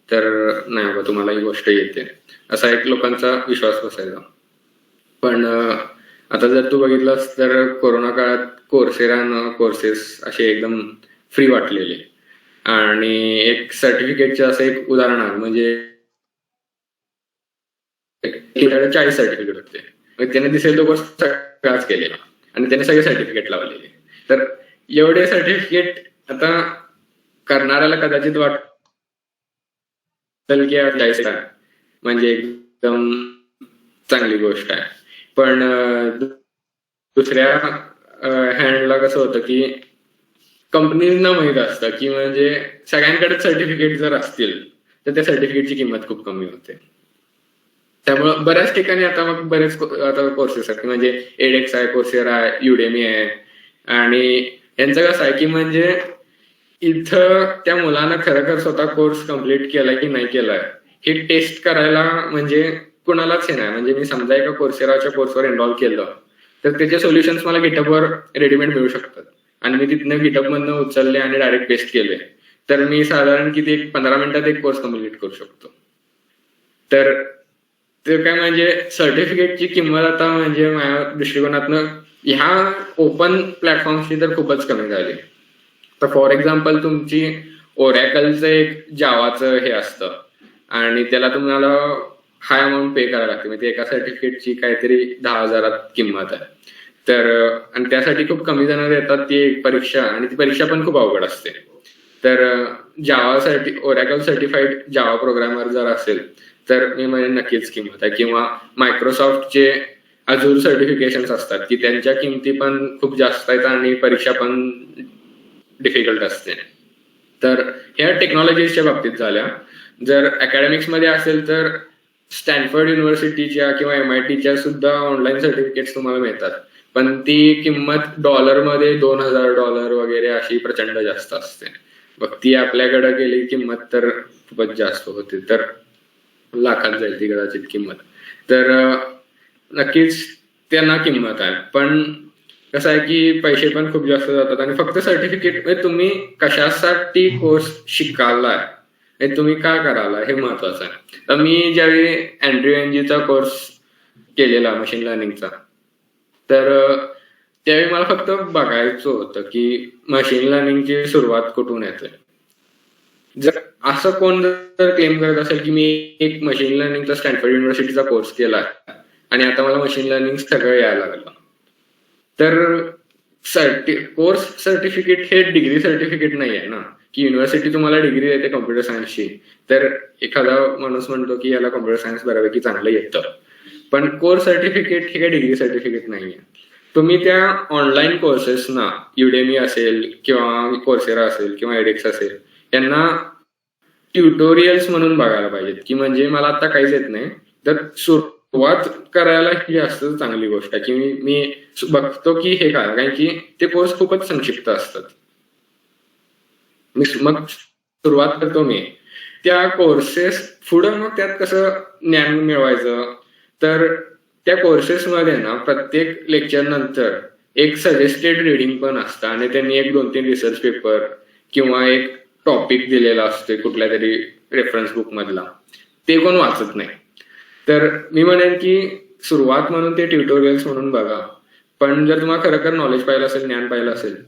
तर नाही बाबा तुम्हाला ही गोष्ट येते, असा एक लोकांचा विश्वास बसायचा. पण आता जर तू बघितलंस तर कोरोना काळात कोर्सेस असे एकदम फ्री वाटलेले आणि एक सर्टिफिकेटचे असं एक उदाहरण आहे म्हणजे 40 सर्टिफिकेट होते. मग त्याने दिसेल तो कोर्स सगळाच केलेला आणि त्याने सगळे सर्टिफिकेट लावलेले. तर एवढे सर्टिफिकेट आता करणाऱ्याला कदाचित वाटेल की 40 आहे म्हणजे एकदम चांगली गोष्ट आहे. पण दुसऱ्या हँडला कसं होतं की कंपनीजना माहित असतं की म्हणजे सगळ्यांकडे सर्टिफिकेट जर असतील तर त्या सर्टिफिकेटची किंमत खूप कमी होते. त्यामुळं बऱ्याच ठिकाणी आता मग बरेच आता कोर्सेस आहेत म्हणजे एडेक्स आहे, कोर्सेरा आहे, युडेमी आहे आणि यांचं कसं आहे की म्हणजे इथं त्या मुलानं खरोखर स्वतः कोर्स कम्प्लीट केलाय की नाही केलाय हे टेस्ट करायला म्हणजे कुणालाच हे नाही. म्हणजे मी समजा एका कोर्सेराच्या कोर्सवर एनरोल केलं तर त्याचे सोल्युशन्स मला गिटअपवर रेडीमेड मिळू शकतात आणि मी तिथनं गिटअप मधनं उचलले आणि डायरेक्ट पेस्ट केले तर मी साधारण किती एक 15 मिनिटात एक कोर्स कम्प्लीट करू शकतो. तर ते काय म्हणजे सर्टिफिकेटची किंमत आता म्हणजे माझ्या दृष्टिकोनातनं ह्या ओपन प्लॅटफॉर्मची तर खूपच कमी झाली. तर फॉर एक्झाम्पल तुमची ओरॅकलचं एक जावाचं हे असतं आणि त्याला तुम्हाला हाय अमाऊंट पे करायला लागते म्हणजे एका सर्टिफिकेटची काहीतरी 10,000 किंमत आहे. तर आणि त्यासाठी खूप कमी जण देतात ती एक परीक्षा आणि ती परीक्षा पण खूप अवघड असते. तर ओरॅकल सर्टिफाईड जावा प्रोग्रामर जर असेल तर मी म्हणजे नक्कीच किंमत आहे. किंवा मायक्रोसॉफ्टचे अजूर सर्टिफिकेशन असतात की त्यांच्या किमती पण खूप जास्त आहेत आणि परीक्षा पण डिफिकल्ट असते. तर ह्या टेक्नॉलॉजीच्या बाबतीत झाल्या. जर अकॅडमिक्स मध्ये असेल तर स्टॅनफोर्ड युनिव्हर्सिटीच्या किंवा MITच्या सुद्धा ऑनलाईन सर्टिफिकेट्स तुम्हाला मिळतात पण ती किंमत डॉलरमध्ये $2,000 वगैरे अशी प्रचंड जास्त असते. मग ती आपल्याकडे गेली किंमत तर खूपच जास्त होते तर लाखात जाईल ती कदाचित किंमत. तर नक्कीच त्यांना किंमत आहे पण कसं आहे की पैसे पण खूप जास्त जातात आणि फक्त सर्टिफिकेट म्हणजे तुम्ही कशासाठी कोर्स शिकालाय हे तुम्ही काय कराला हे महत्वाचं आहे. तर मी ज्यावेळी अँड्र्यू एनजीचा कोर्स केलेला मशीन लर्निंगचा तर त्यावेळी मला फक्त बघायचं होतं की मशीन लर्निंगची सुरुवात कुठून येते. जर असं कोण जर क्लेम करत असेल की मी एक मशीन लर्निंगचा स्टॅनफोर्ड युनिव्हर्सिटीचा कोर्स केला आणि आता मला मशीन लर्निंग सगळं यायला लागलं तर कोर्स सर्टिफिकेट हे डिग्री सर्टिफिकेट नाही आहे ना की युनिव्हर्सिटी तुम्हाला डिग्री देते कम्प्युटर सायन्सची तर एखादा माणूस म्हणतो की याला कम्प्युटर सायन्स बऱ्यापैकी चांगलं येतं पण कोर्स सर्टिफिकेट हे काही डिग्री सर्टिफिकेट नाहीये. तुम्ही त्या ऑनलाईन कोर्सेसना युडेमी असेल किंवा कोर्सेरा असेल किंवा एडेक्स असेल यांना ट्युटोरियल्स म्हणून बघायला पाहिजेत की म्हणजे मला आता काहीच येत नाही तर सुरुवात करायला ही जास्त चांगली गोष्ट आहे की मी बघतो की हे काय कारण की ते कोर्स खूपच संक्षिप्त असतात. मग सुरुवात करतो मी त्या कोर्सेस पुढं मग त्यात कसं ज्ञान मिळवायचं तर त्या कोर्सेसमध्ये ना प्रत्येक लेक्चर नंतर एक सजेस्टेड रिडिंग पण असतं आणि त्यांनी एक 2-3 रिसर्च पेपर किंवा एक टॉपिक दिलेला असतो कुठल्या तरी रेफरन्स बुक मधला ते कोण वाचत नाही. तर मी म्हणेन की सुरुवात म्हणून ते ट्युटोरियल्स म्हणून बघा पण जर तुम्हाला खरोखर नॉलेज पाहिलं असेल ज्ञान पाहिलं असेल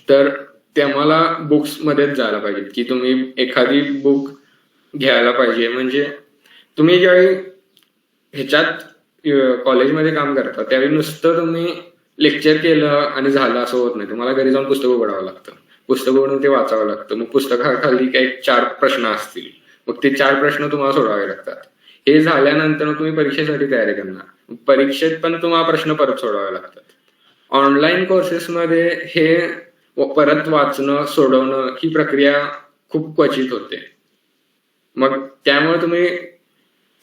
तर त्याला बुक्स मध्येच जायला पाहिजे की तुम्ही एखादी बुक घ्यायला पाहिजे. म्हणजे तुम्ही ज्यावेळी ह्याच्यात कॉलेजमध्ये काम करता त्यावेळी नुसतं तुम्ही लेक्चर केलं आणि झालं असं होत नाही. तुम्हाला घरी जाऊन पुस्तक उघडावं लागतं पुस्तक उघडून ते वाचावं लागतं. मग पुस्तकाखाली काही 4 प्रश्न असतील मग ते 4 प्रश्न तुम्हाला सोडवावे लागतात. हे झाल्यानंतर तुम्ही परीक्षेसाठी तयारी करणार परीक्षेत पण तुम्हाला प्रश्न परत सोडवावे लागतात. ऑनलाईन कोर्सेसमध्ये हे परत वाचणं सोडवणं ही प्रक्रिया खूप क्वचित होते. मग त्यामुळे तुम्ही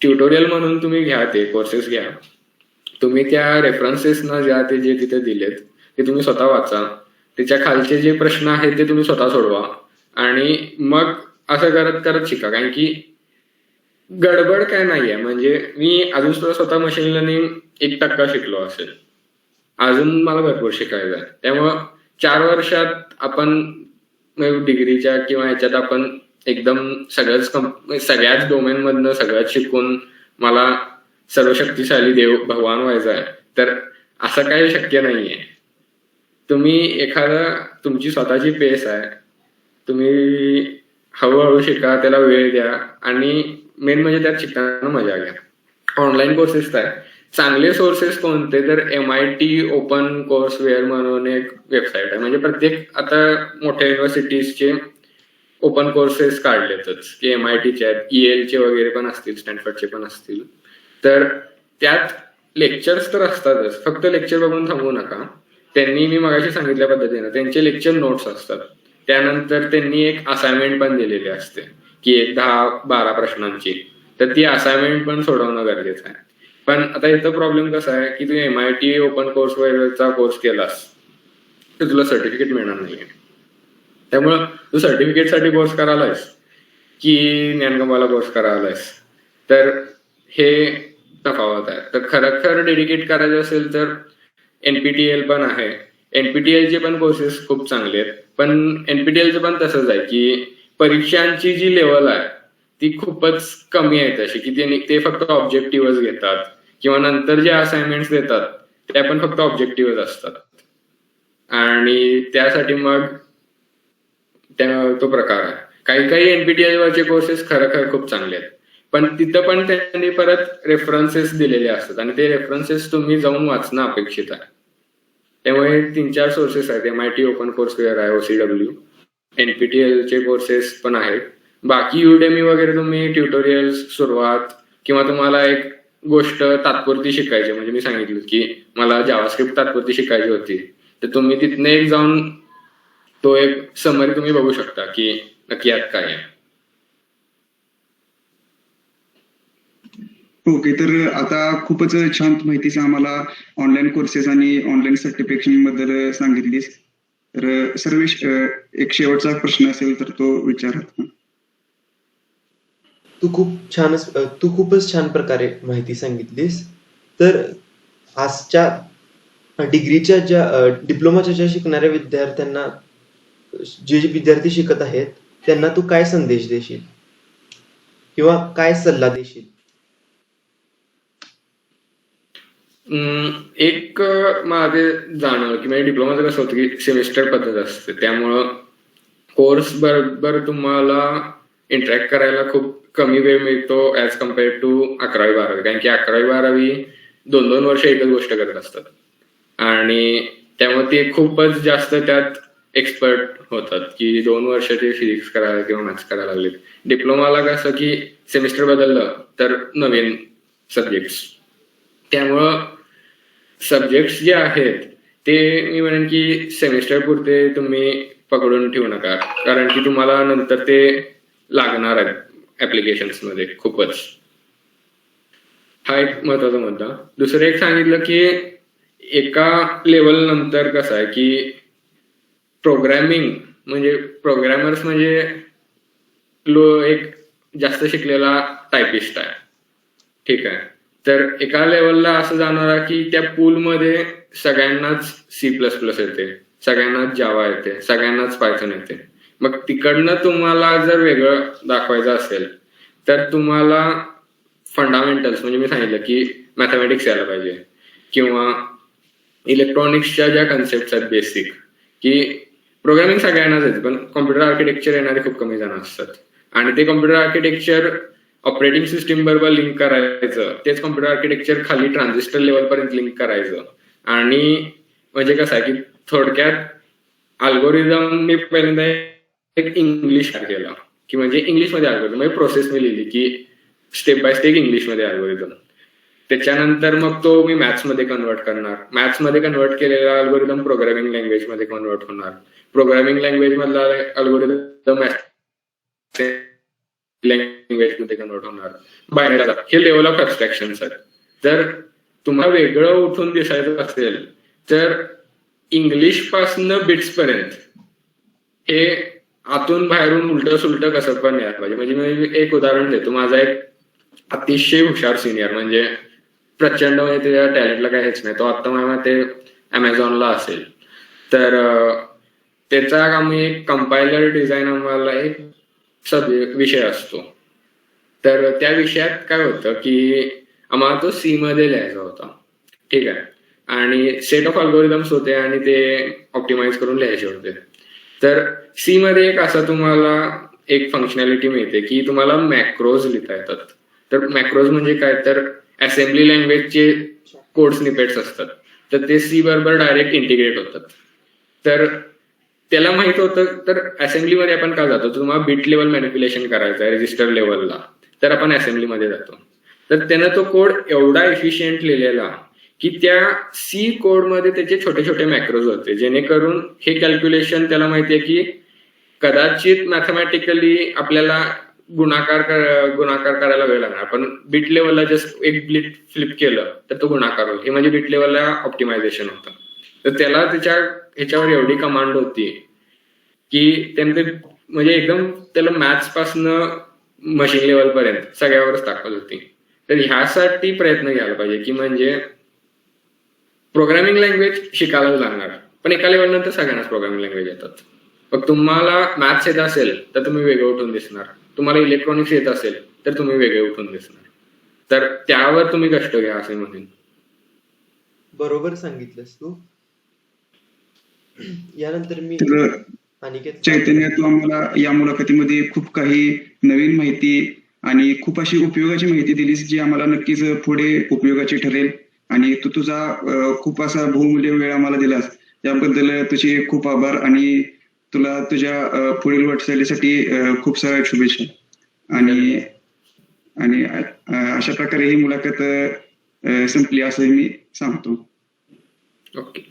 ट्युटोरियल म्हणून तुम्ही घ्या ते कोर्सेस घ्या तुम्ही त्या रेफरन्सेसना ज्या ते जे तिथे दिलेत ते तुम्ही स्वतः वाचा त्याच्या खालचे जे प्रश्न आहेत ते तुम्ही स्वतः सोडवा आणि मग असं करत करत शिका. कारण की गडबड काय नाहीये म्हणजे मी अजून स्वतः मशीन लर्निंग 1% शिकलो असेल अजून मला भरपूर शिकायचं आहे. त्यामुळं 4 वर्षात आपण डिग्रीच्या किंवा ह्याच्यात आपण एकदम सगळ्याच डोमेन मधनं सगळ्यात शिकून मला सर्वशक्तिशाली देव भगवान व्हायचा आहे तर असं काही शक्य नाहीये. तुम्ही तुमची स्वतःची पेस आहे, तुम्ही हळूहळू शिका, त्याला वेळ द्या आणि मेन म्हणजे त्यात शिकताना मजा घ्या. ऑनलाईन कोर्सेस काय चांगले सोर्सेस कोणते, तर MIT ओपन कोर्सवेअर म्हणून एक वेबसाईट आहे. म्हणजे प्रत्येक आता मोठ्या युनिव्हर्सिटीजचे ओपन कोर्सेस काढलेतच, की MITचे आहेत, ELचे वगैरे पण असतील, स्टॅनफर्डचे पण असतील. तर त्यात लेक्चर्स तर असतातच, फक्त लेक्चर बघून थांबू नका. त्यांनी मी मगाशी सांगितल्या पद्धतीनं त्यांचे लेक्चर नोट्स असतात. त्यानंतर त्यांनी एक असाइनमेंट पण दिलेली असते, की एक 10-12 प्रश्नांची. तर ती असाइनमेंट पण सोडवणं गरजेचं आहे. पण आता इथं प्रॉब्लेम कसा आहे, की तू MIT ओपन कोर्सवरचा कोर्स केलास तर तुला सर्टिफिकेट मिळणार नाहीये. त्यामुळं तू सर्टिफिकेटसाठी कोर्स करायलायस की ज्ञानगमाला कोर्स करायलायस, तर हे तफावत आहे. तर खरं डेडिकेट करायचं असेल तर NPTEL पण आहे. NPTELचे पण कोर्सेस खूप चांगले आहेत. पण NPTELचं पण तसंच आहे, की परीक्षांची जी लेवल आहे ती खूपच कमी आहे तशी, की ते फक्त ऑब्जेक्टिव्हच घेतात किंवा नंतर जे असाइनमेंट्स देतात त्या पण फक्त ऑब्जेक्टिव्हच असतात. आणि त्यासाठी मग तो प्रकार आहे. काही NPTEL वरचे कोर्सेस खरं खूप चांगले आहेत, पण तिथं पण त्यांनी परत रेफरन्सेस दिलेले असतात आणि ते रेफरन्सेस तुम्ही जाऊन वाचणं अपेक्षित आहे. त्यामुळे 3-4 सोर्सेस आहेत. MIT ओपन कोर्सवेअर आहे, OCW, NPTELचे कोर्सेस पण आहेत. बाकी Udemy वगैरे तुम्ही ट्युटोरियल्स सुरुवात किंवा तुम्हाला एक गोष्ट तात्पुरती शिकायची, म्हणजे मी सांगितलं की मला जावास्क्रिप्ट तात्पुरती शिकायची होती, तर तुम्ही तिथनं एक जाऊन तो एक समरी तुम्ही बघू शकता की नक्की यात काय आहे. ओके, तर आता खूपच छान माहितीच आम्हाला ऑनलाईन कोर्सेस आणि ऑनलाईन सर्टिफिकेशन बद्दल सांगितलीस. तर सर्वेश, एक शेवटचा प्रश्न असेल तर तो विचारा. तू खूपच छान प्रकारे माहिती सांगितलीस. तर आजच्या डिप्लोमाच्या ज्या शिकणाऱ्या विद्यार्थ्यांना, जे विद्यार्थी शिकत आहेत त्यांना तू काय संदेश देशील किंवा काय सल्ला देशील? एक माझे जाणवलं की म्हणजे डिप्लोमाचं कसं होतं की सेमिस्टर पद्धत असते, त्यामुळं कोर्स बरोबर तुम्हाला इंटरॅक्ट करायला खूप कमी वेळ मिळतो ऍज कम्पेअर्ड टू 11वी-12वी. कारण की 11वी-12वी 2-2 वर्ष एकच गोष्ट करत असतात आणि त्यामुळे ते खूपच जास्त त्यात एक्सपर्ट होतात, की 2 वर्ष ते फिजिक्स करायला किंवा मॅथ्स करायला लागले. डिप्लोमाला कसं की सेमिस्टर बदललं तर नवीन सब्जेक्ट्स, त्यामुळं सब्जेक्ट्स जे आहेत ते मी म्हणेन की सेमिस्टर पुरते तुम्ही पकडून ठेवू नका, कारण की तुम्हाला नंतर ते लागणार आहेत ऍप्लिकेशन्स मध्ये खूपच. हा एक महत्वाचा मुद्दा. दुसरं एक सांगितलं की एका लेवल नंतर कसं आहे की प्रोग्रॅमर्स म्हणजे एक जास्त शिकलेला टायपिस्ट आहे, ठीक आहे. तर एका लेवलला असं जाणार की त्या पूलमध्ये सगळ्यांनाच C++ येते, सगळ्यांनाच जावा येते, सगळ्यांनाच पायथन येते. मग तिकडनं तुम्हाला जर वेगळं दाखवायचं असेल तर तुम्हाला फंडामेंटल्स, म्हणजे मी सांगितलं की मॅथमॅटिक्स यायला पाहिजे किंवा इलेक्ट्रॉनिक्सच्या ज्या कन्सेप्ट आहेत बेसिक, की प्रोग्रामिंग सगळ्यांनाच येते पण कॉम्प्युटर आर्किटेक्चर येणारे खूप कमी जण असतात आणि ते कॉम्प्युटर आर्किटेक्चर ऑपरेटिंग सिस्टीम बरोबर लिंक करायचं, तेच कॉम्प्युटर आर्किटेक्चर खाली ट्रान्झिस्टर लेवल पर्यंत लिंक करायचं. आणि म्हणजे कसं आहे की थोडक्यात अल्गोरिदमने पहिल्यांदा एक इंग्लिश केला, की म्हणजे इंग्लिशमध्ये अल्गोरिदम म्हणजे प्रोसेस मी लिहिली की स्टेप बाय स्टेप इंग्लिशमध्ये अल्गोरिदम. त्याच्यानंतर मग तो मी मॅथ्समध्ये कन्वर्ट करणार, मॅथ्समध्ये कन्वर्ट केलेला अल्गोरिदम प्रोग्रामिंग लँग्वेजमध्ये कन्वर्ट होणार, प्रोग्रामिंग लँग्वेज मधला अल्गोरिदम लँग्वेज मध्ये कन्वर्ट होणार. बायनरी हे लेवल ऑफ ऍब्स्ट्रॅक्शन्स आहेत. जर तुम्हाला वेगळं उठून दिसायचं असेल तर इंग्लिश पासनं बिट्स पर्यंत हे आतून बाहेरून उलट सुलट कसं पण यायला पाहिजे. म्हणजे मी एक उदाहरण देतो. माझा एक अतिशय हुशार सिनियर, म्हणजे प्रचंड, म्हणजे त्याच्या टॅलेंटला काही हेच नाही, तो आता माझ्या मते अमेझॉनला असेल, तर त्याचा आम्ही एक कंपायलर डिझाईन आम्हाला एक विषय असतो. तर त्या विषयात काय होतं की आम्हाला तो C मध्ये लिहायचा होता, ठीक आहे. आणि सेट ऑफ अल्गोरिदम्स होते आणि ते ऑप्टिमाइज करून लिहायचे होते. तर सी मध्ये एक असा तुम्हाला एक फंक्शनॅलिटी मिळते की तुम्हाला मॅक्रोज लिहिता येतात. तर मॅक्रोज म्हणजे काय, तर असेंब्ली लँग्वेजचे कोड स्निपेट्स असतात, तर ते सी बरोबर डायरेक्ट इंटिग्रेट होतात. तर त्याला माहित होतं, तर असेंब्लीमध्ये आपण का जातो, तुम्हाला बिट लेवल मॅनिप्युलेशन करायचं आहे रजिस्टर लेवलला, तर आपण असेंब्लीमध्ये जातो. तर त्यानं तो कोड एवढा एफिशियंट लिहिलेला की त्या सी कोडमध्ये त्याचे छोटे छोटे मॅक्रोज होते, जेणेकरून हे कॅल्क्युलेशन त्याला माहितीये की कदाचित मॅथमॅटिकली आपल्याला गुणाकार करायला वेळ लागणार, पण बिट लेवलला जस्ट एक बिट फ्लिप केलं तर तो गुणाकार होईल. हे म्हणजे बिट लेवलला ऑप्टिमायझेशन होतं. तर त्याला ह्याच्यावर एवढी कमांड होती की त्यांचे म्हणजे एकदम त्याला मॅथ्स पासनं मशीन लेवल पर्यंत सगळ्यावरच ताकद होती. तर ह्यासाठी प्रयत्न घ्यायला पाहिजे की म्हणजे प्रोग्रामिंग लँग्वेज शिकायला लागणार, पण एका लेवल नंतर सगळ्यांनाच प्रोग्रामिंग लँग्वेज येतात. मग तुम्हाला मॅथ्स येत असेल तर तुम्ही वेगळे उठून दिसणार, तुम्हाला इलेक्ट्रॉनिक्स येत असेल तर तुम्ही वेगळे उठून दिसणार. तर त्यावर तुम्ही कष्ट घ्या असे म्हणेन. बरोबर सांगितलंस तू. यानंतर मी तर अनिकेत चैतन्य, तू आम्हाला या मुलाखतीमध्ये खूप काही नवीन माहिती आणि खूप अशी उपयोगाची माहिती दिलीस, जी आम्हाला नक्कीच पुढे उपयोगाची ठरेल. आणि तू तुझा खूप असा बहुमूल्य वेळ आम्हाला दिलास, त्याबद्दल तुझे खूप आभार. आणि तुला तुझ्या पुढील वाटचालीसाठी खूप साऱ्या शुभेच्छा. आणि आणि अशा प्रकारे ही मुलाखत संपली असं मी सांगतो. ओके.